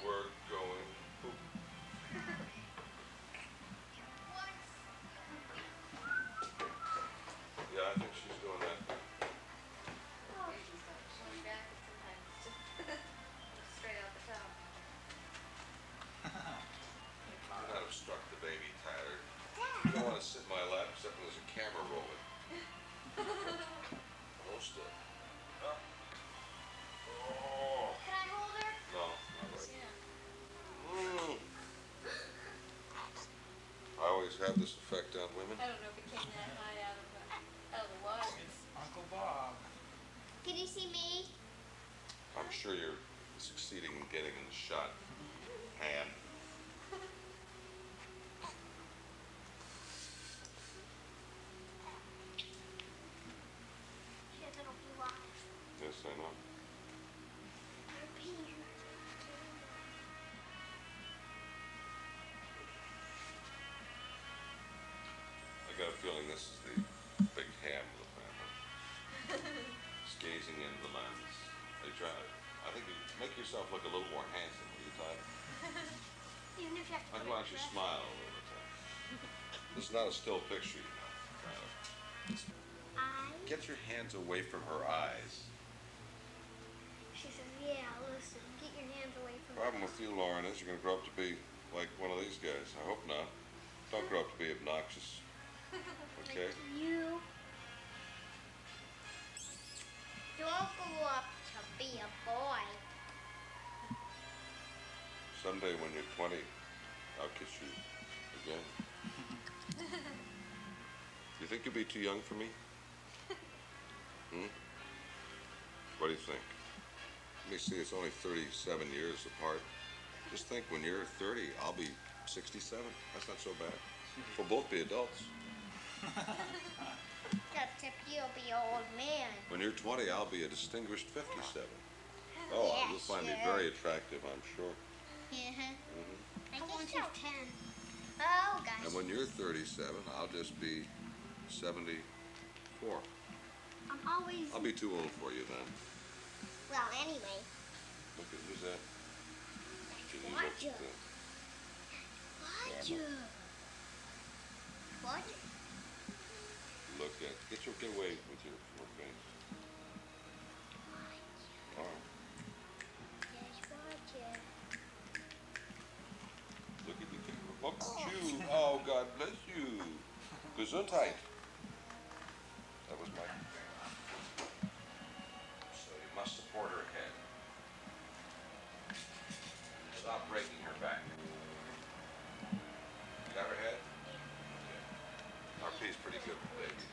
We're going poop. Yeah, I think she's doing that. to sit in my lap except when there's a camera rolling. Hold still. Oh. Can I hold her? No, not right. Yeah. I always have this effect on women. I don't know if it came that high out of the water. It's Uncle Bob. Can you see me? I'm sure you're succeeding in getting in the shot. Hand. She has little blue eyes. Yes, I know. Her pink. I got a feeling this is the big ham of the family. Just gazing into the lens. Are you trying to, I think you make yourself look a little more handsome, will you, Tyler? Even if you have to I'd put want it you to in smile a little bit, Tyler. This is not a still picture, you know, Tyler. eyes. Get your hands away from her eyes. She says, yeah, listen, get your hands away from The problem with you, Lauren, is you're going to grow up to be like one of these guys. I hope not. Don't grow up to be obnoxious. Okay? Like you. Don't grow up to be a boy. Someday when you're 20, I'll kiss you again. You think you'll be too young for me? Hmm? What do you think? Let me see, it's only 37 years apart. Just think, when you're 30, I'll be 67. That's not so bad. We'll both be adults. Except you'll be an old man. When you're 20, I'll be a distinguished 57. Oh, Yeah, you'll find me sure. very attractive, I'm sure. Yeah. Mm-hmm. I guess you're 10. Oh, gosh. And when you're 37, I'll just be 74. I'm always... I'll be too old for you then. Well, anyway. Look at, who's that? Roger. Roger. What? Look at, get away with your face. Oh. Yes, Roger. Look at the camera. Look at you. Oh, God bless you. Gesundheit. That was my... So you must support her head. Without breaking her back. Got her head? Okay. RP's pretty good with babies.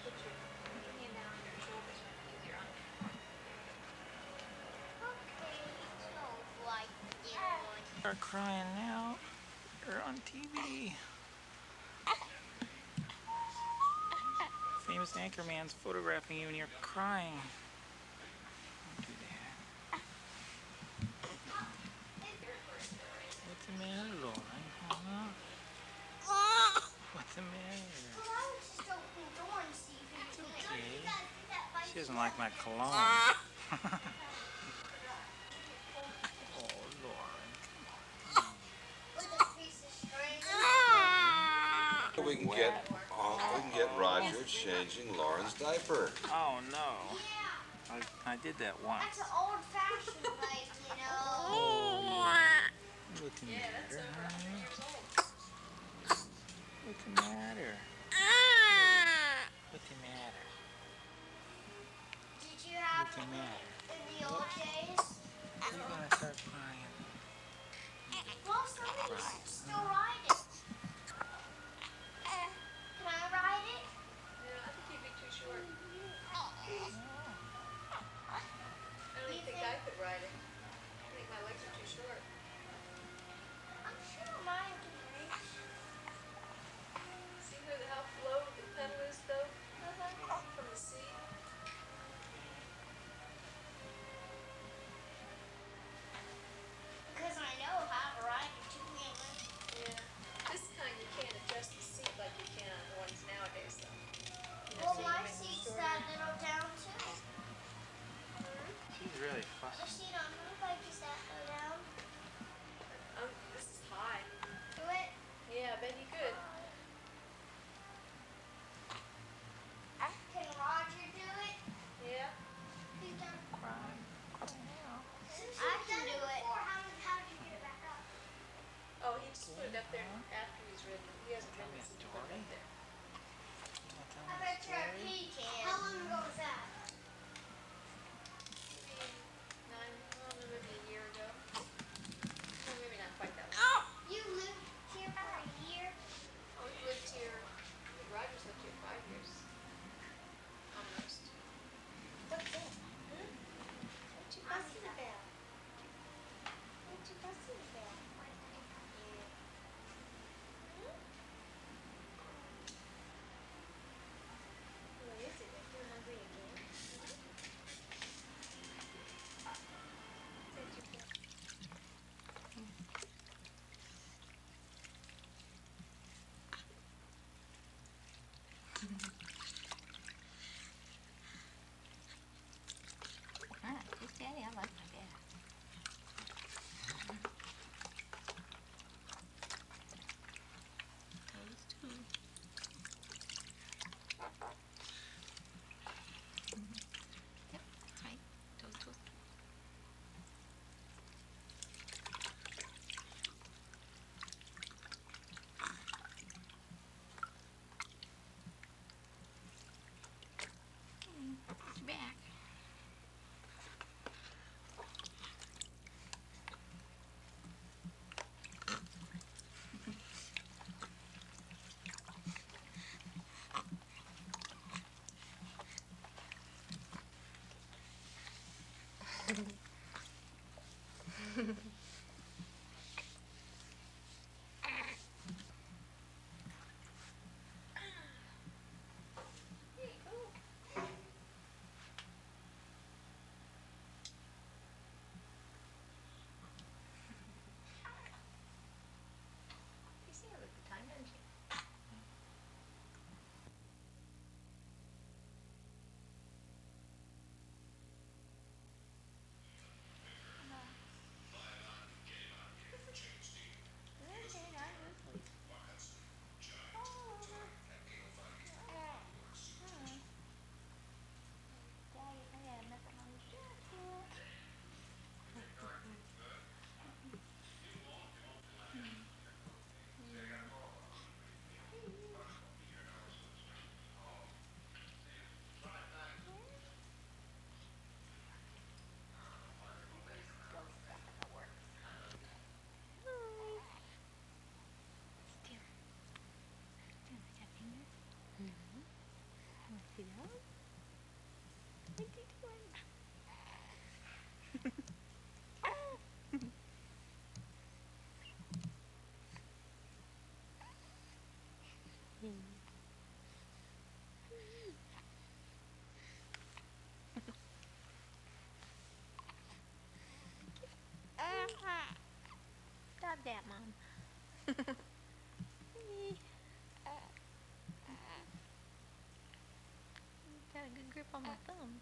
You're crying now. You're on TV. Famous anchorman's photographing you and you're crying. Don't do that. What's the matter, Lauren? Huh? What's the matter? It's okay. She doesn't like my cologne. Oh, Lauren. We can get Roger changing Lauren's diaper. Oh no. I did that once. That's an old-fashioned like, you know. What's the matter? What's the matter? What's the matter? Did you have What's the matter? in the old days? You're gonna start crying. Well, somebody still ride it. Can I ride it? No, I think you'd be too short. I don't even think I could ride it. I think my legs are too short. I'm sure mine can reach. See how low the pedal is, though? From the seat. Because I know how to ride it too, yeah. This kind you can't adjust the seat like you can on the ones nowadays, though. Well, my seat's that little down, too. She's really The fussy. seat on my bike is that low down. This is high. Do it? Yeah, I bet you could. Can Roger do it? Yeah. He's done it. I can do it. How did you get it back up? Oh, he just put it up there after he's ridden. He hasn't ridden it since he put it up there. I bet you're a pecan. How long ago was that? Maybe a year ago. No, maybe not quite that long. Oh! You lived here for a year? Oh, we've lived here. Roger's lived here 5 years. Almost. What's that? Hmm? What you fussing about? What you fussing about? Yeah. Hmm? What is it? Are you hungry again? Hmm? Said you feel. This daddy, I like my dad. Those two. Yep, that's right. Toes twisted. It's back. You see her look the time, doesn't she? See that? What's he doing? Stop that, Mom. Got a good grip on my thumb.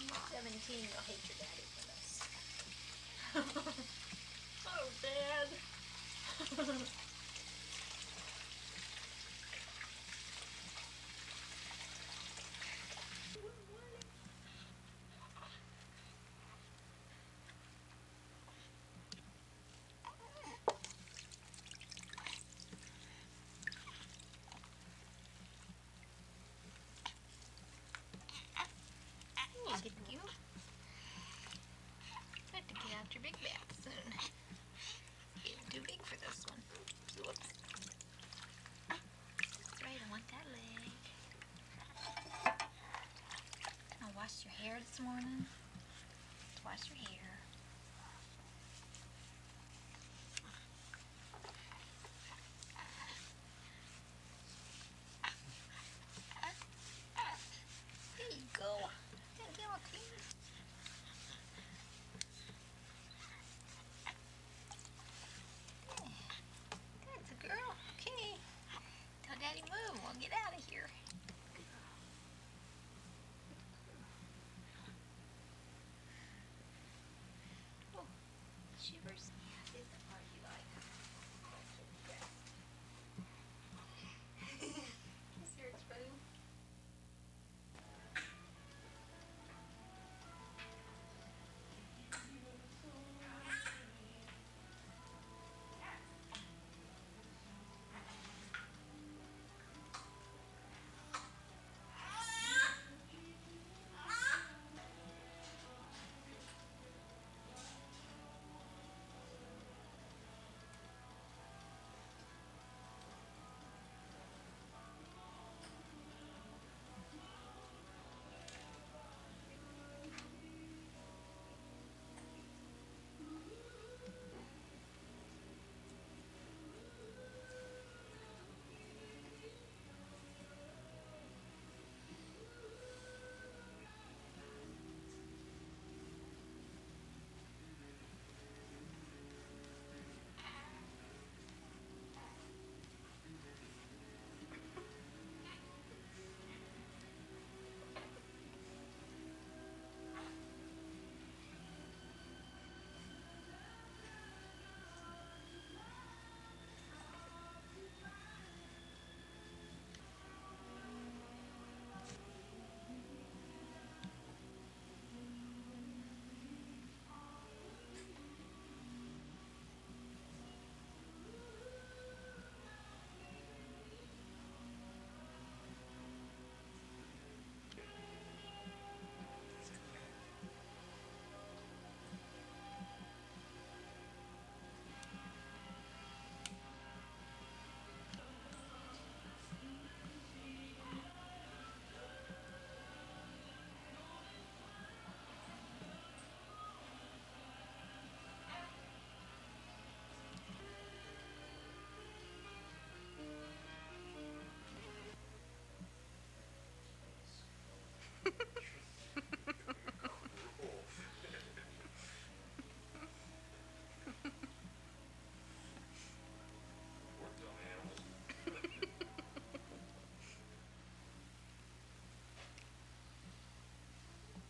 You're 17, you'll hate your daddy for this. Oh, Dad. 你给丢。this morning. Wash your hair. There you go. Get all clean. That's a girl. Okay. Tell Daddy move. We'll get out of here. Oh, shivers. This is the part you like. Kiss your expression.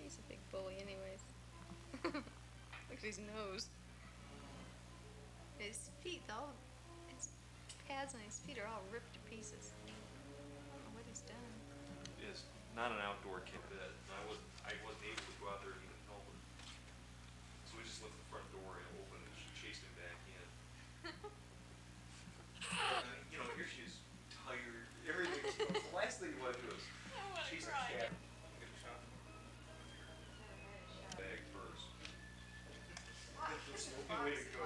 He's a big bully anyways. Look at his nose. His feet, his pads on his feet are all ripped to pieces. I don't know what he's done. It's not an outdoor kid bed. I wasn't able to go out there and even help him. So we just left the front door and opened and chased him back in. You know, here she is, tired, everything. The last thing you want to do is chase a cat. Get a shot. Bag first. The smoking way to go.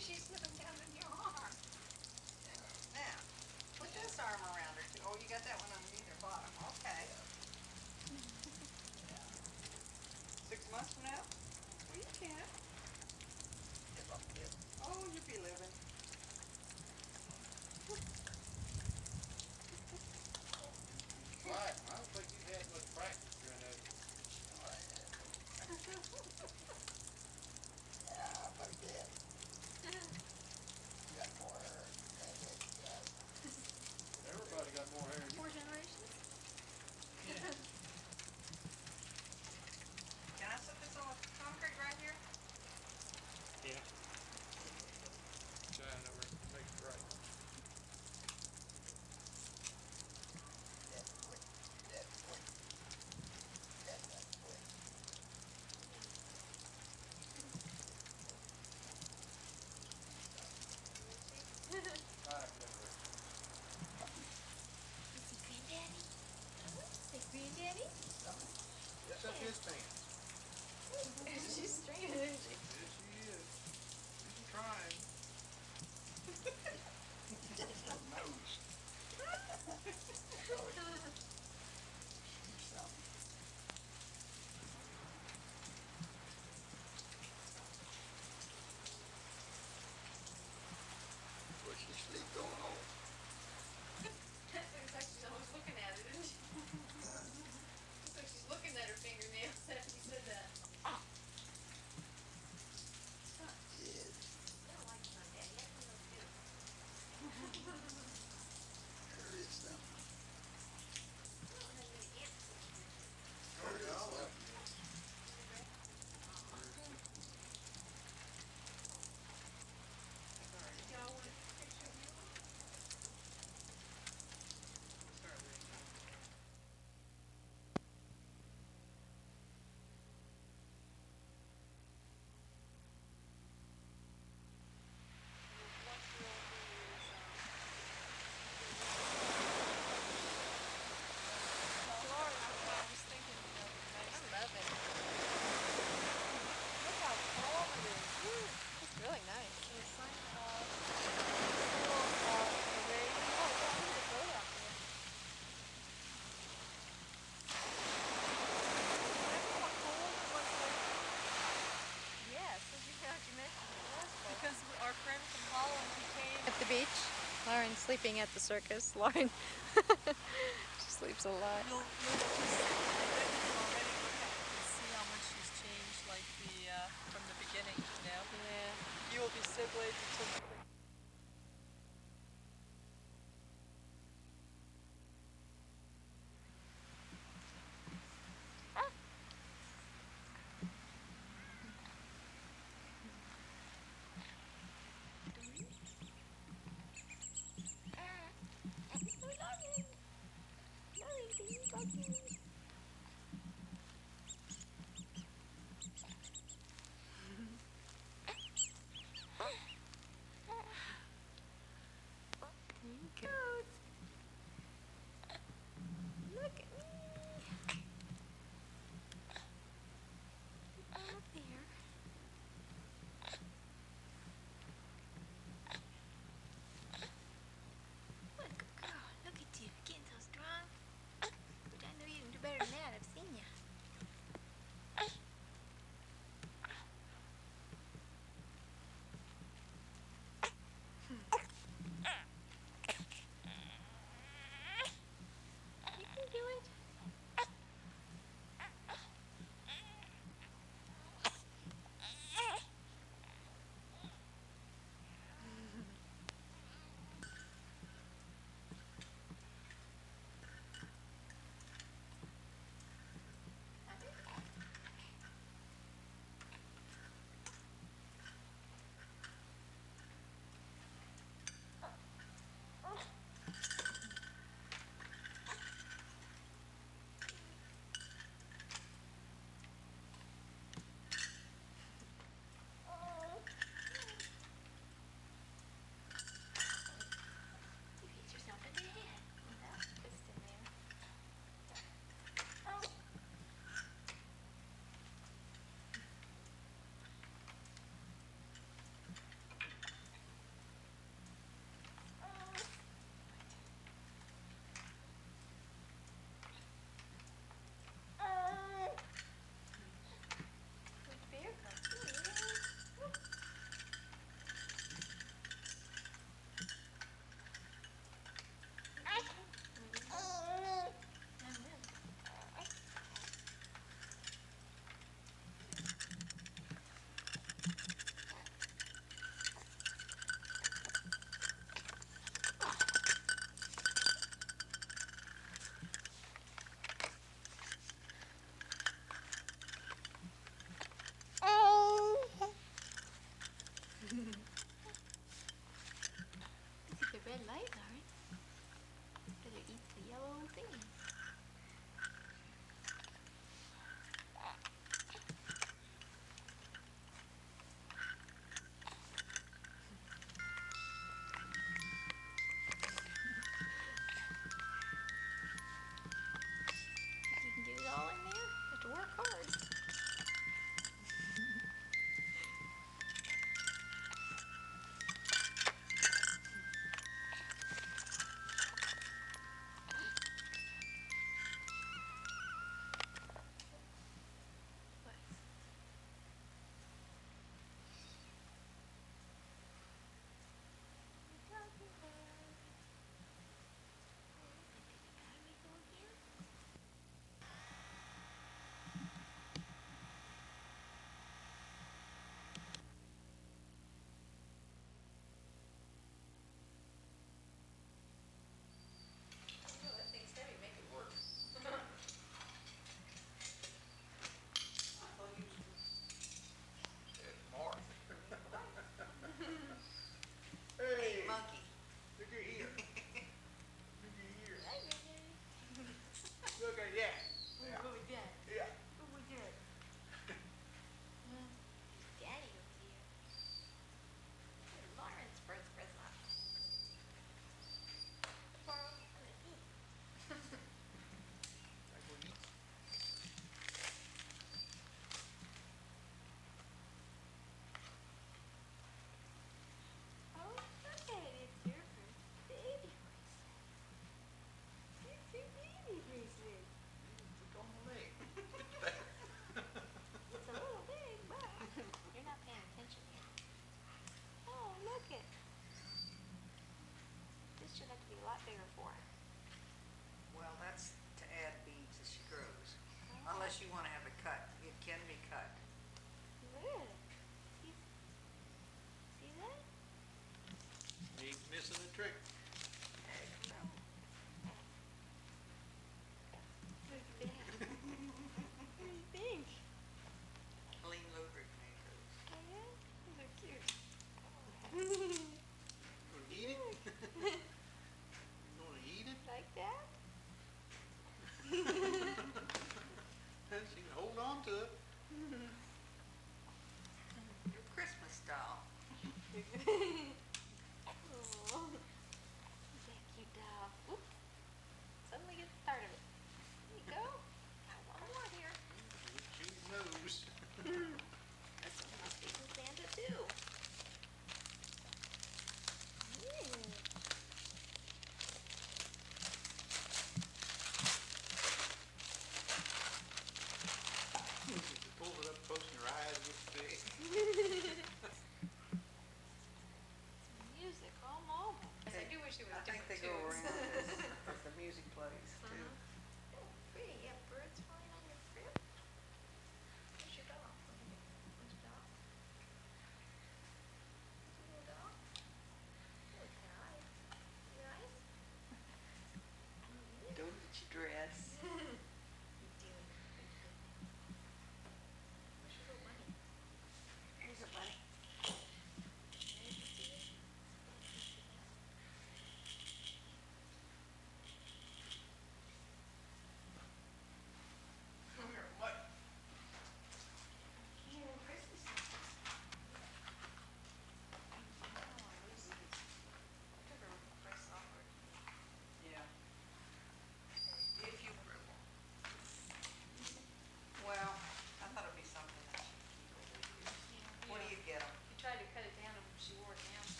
she's slipping down in your arm. Now, put this arm around her too. Oh, you got that one underneath her bottom. Okay. 6 months from now? Well, you can. Oh, you'll be living. Right. I don't think you've had much practice during that. Everybody got more hair than you. 4 generations? Can I set this on the concrete right here? Yeah. Trying to make it right. Granddaddy? Say granddaddy? Yes, that's his pants. She's stringing it, isn't she? Yes, she is. She's trying. What's she sleep going on? Looks like she's always looking at it, isn't she? Looks like she's looking at her fingernails after you said that. Really nice. It's like array. Oh, there's a boat out there. Yes, as you mentioned, it was cold. Because our friend from Holland, he came at the beach. Lauren's sleeping at the circus. Lauren, she sleeps a lot. You'll just already look at it and see how much she's changed, like from the beginning, you know? Yeah. You will be so glad you took the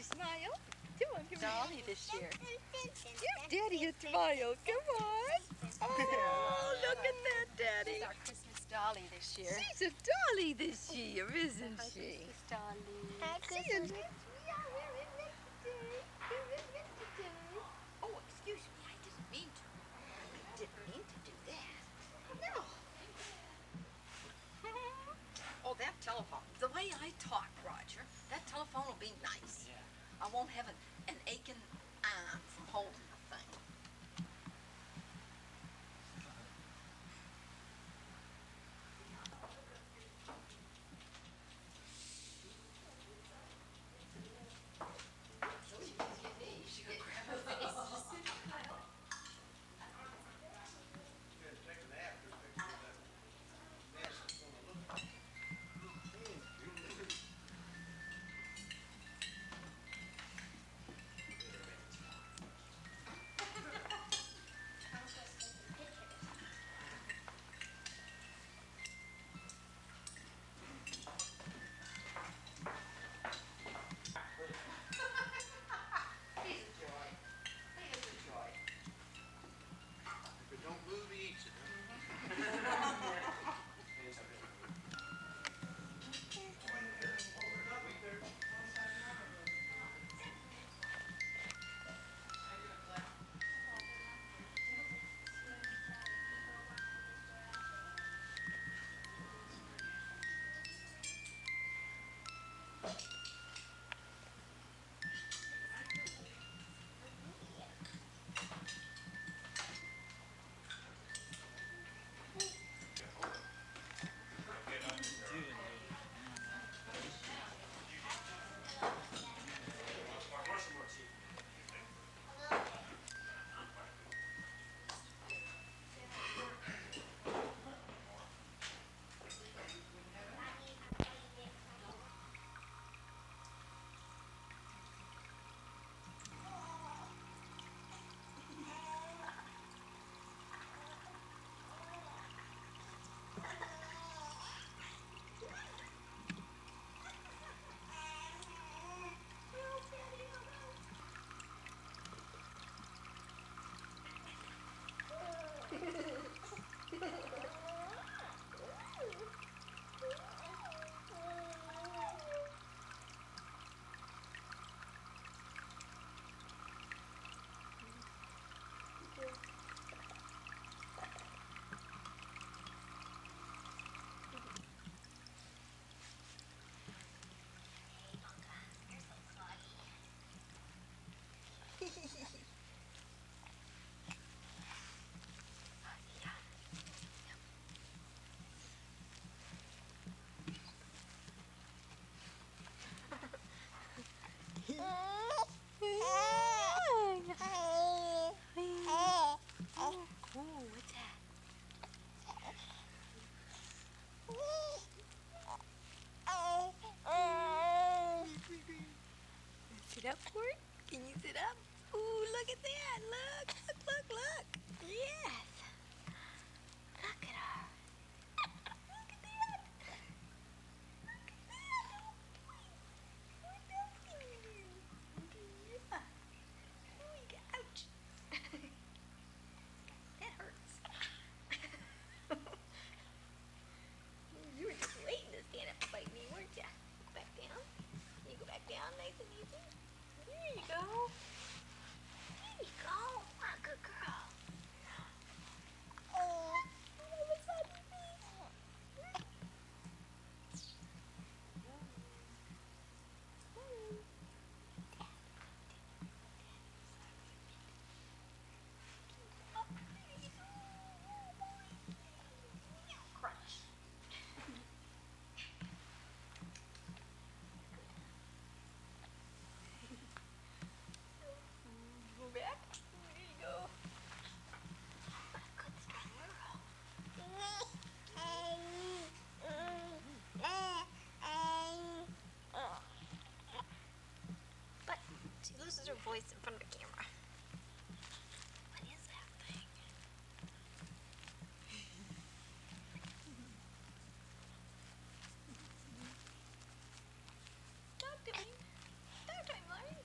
Daddy smile. Come on, come Dolly this year. Give Daddy a smile. Come on. Oh, look at that, Daddy. She's our Christmas Dolly this year. She's a Dolly this year, isn't she? Christmas Dolly. Hi, Christmas. Oh, excuse me. I didn't mean to. I didn't mean to do that. No. Oh, that telephone. The way I talk, Roger, that telephone will be nice. Yeah. I won't have an aching arm from holding the thing. Sit up for it? Can you sit up? Ooh, look at that. Look, look, look, look. Yes. Look at her. Look at that. Look at that. What else can you do? Yeah. Oh, ouch. That hurts. You were just waiting to stand up and fight me, weren't you? Go back down. You go back down nice and easy. There you go. There you go. What a good girl. Oh, what's on your face? Crunch. Go back. There you go. Good, strong girl. But she loses her voice in front of the camera. What is that thing? Talk to me. Talk to me, Larry.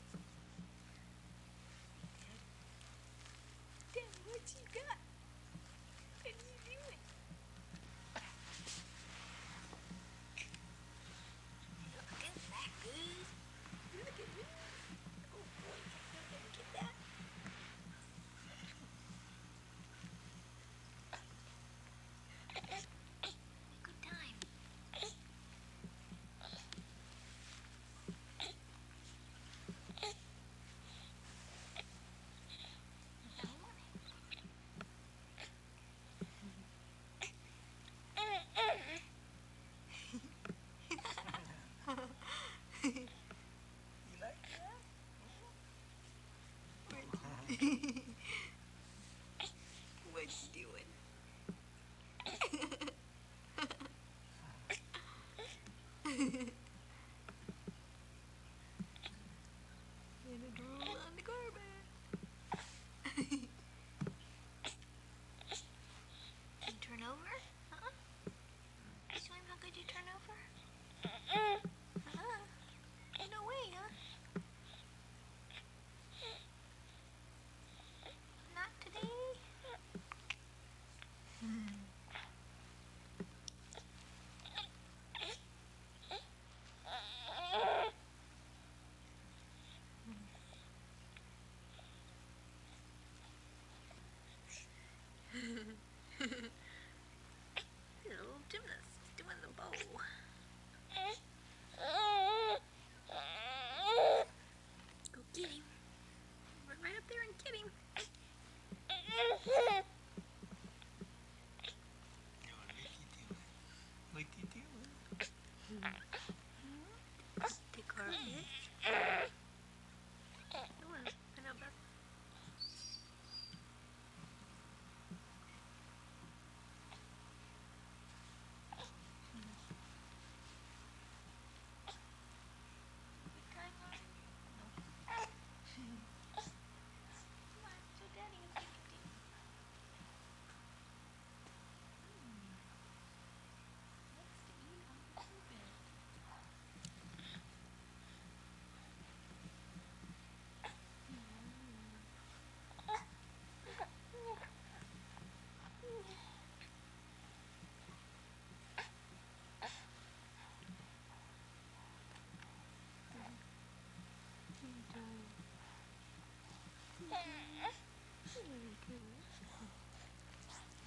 What you doing? Gonna drool on the carpet. You turn over? Huh? Show him how good you turn over? No way, huh? Not today. He's a little gymnast. He's doing the bow. Go get him. Run right up there and get him. What you doing? Take care of it. Come on, I know, Beth.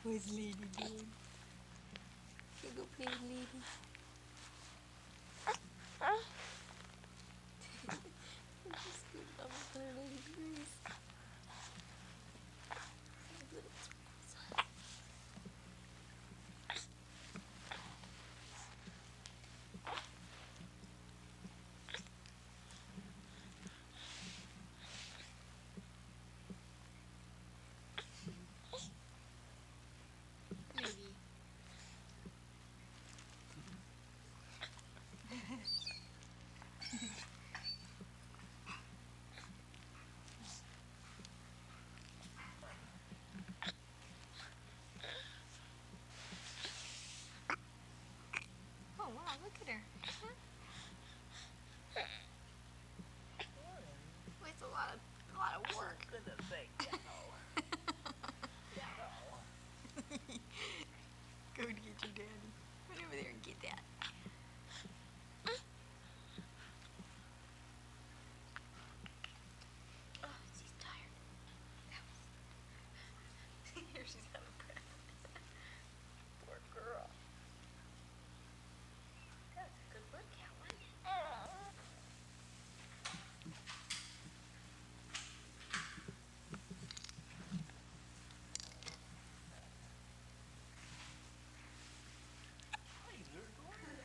What's Lady doing? Should go play with Lady. Just scoop up with her Lady Grace. Little twins. Maybe. Oh wow, look at her. Well, it's a lot of work. Goodness sake, Go to get your daddy. Run over there and get that. Oh, she's tired. Here she's out of breath. Poor girl. That's a good workout, wasn't it? Hey, little girl.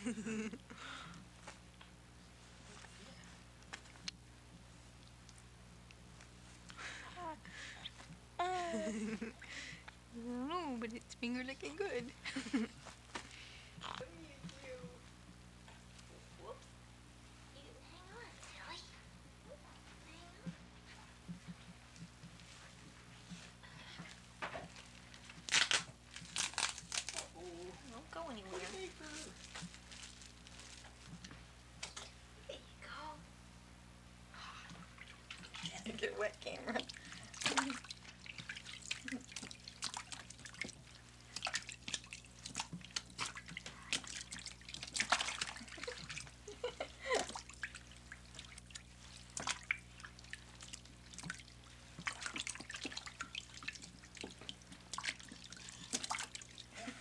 No, but it's finger licking good. Don't go anywhere. There you go. Get wet, camera.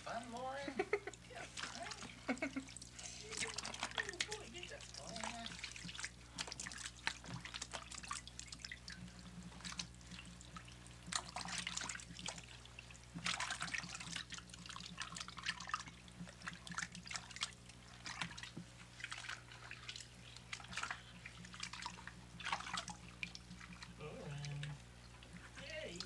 Fun, Lauren? Yeah, fun. Boy, get that fun. Yay.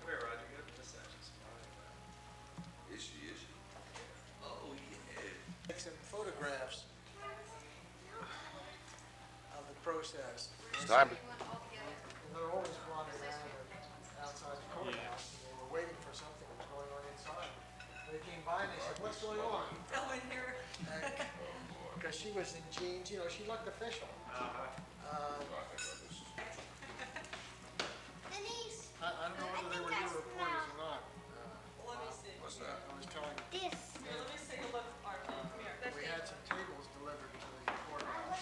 Where, Roger? Get up this side. Is she? Oh, yeah. Take some photographs of the process. It's time to... They're always wandering around outside the courthouse, and they were waiting for something that was going on inside. They came by and they said, "What's going on?" Fell in here. Because she was in jeans, you know, she looked official. Denise. I don't know whether they were your reporters or not. Let me see. What's that? I was telling This. Let me take a look, Arthur. Come here. we had some tables delivered to the courthouse.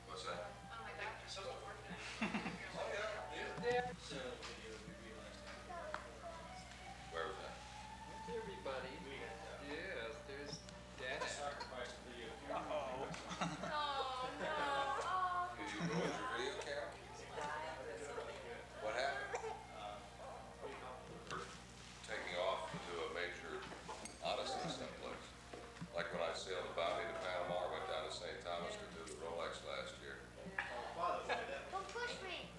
What's that? Where was that? Everybody. Yes, there's Dad. Sacrifice for you. Uh-oh. Did you ruin your video camera? What happened? Taking off to do a major odyssey someplace. Like when I sailed the Bounty to Panama, or went down to St. Thomas to do the Rolex last year. Don't push me.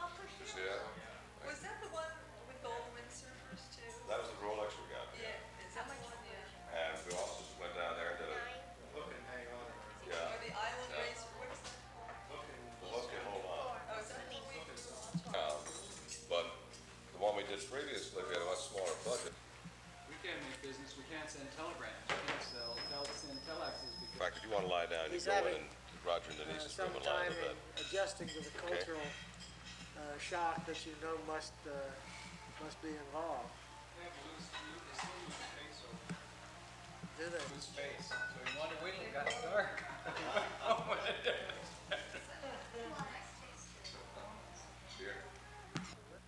I'll push You you. see that one? Was that the one with the old windsurfers too? That was the Rolex we got. Yeah. Is that much? Yeah. And we also went down there and did a... Look and hang on. Yeah. Or the island Yeah. racer. What is that called? The hook and hold on. Oh, is that the one we But the one we did previously, we had a much smaller budget. We can't make business. We can't send telegrams. We can't send telexes In because... fact, if you want to lie down, you He's go having, in and Roger and Denise is some moving line time to bed. in adjusting to the Okay. cultural shock that you know must be involved. Do they? Lose face. So we wondered, wait till it got dark. Here. It's so good.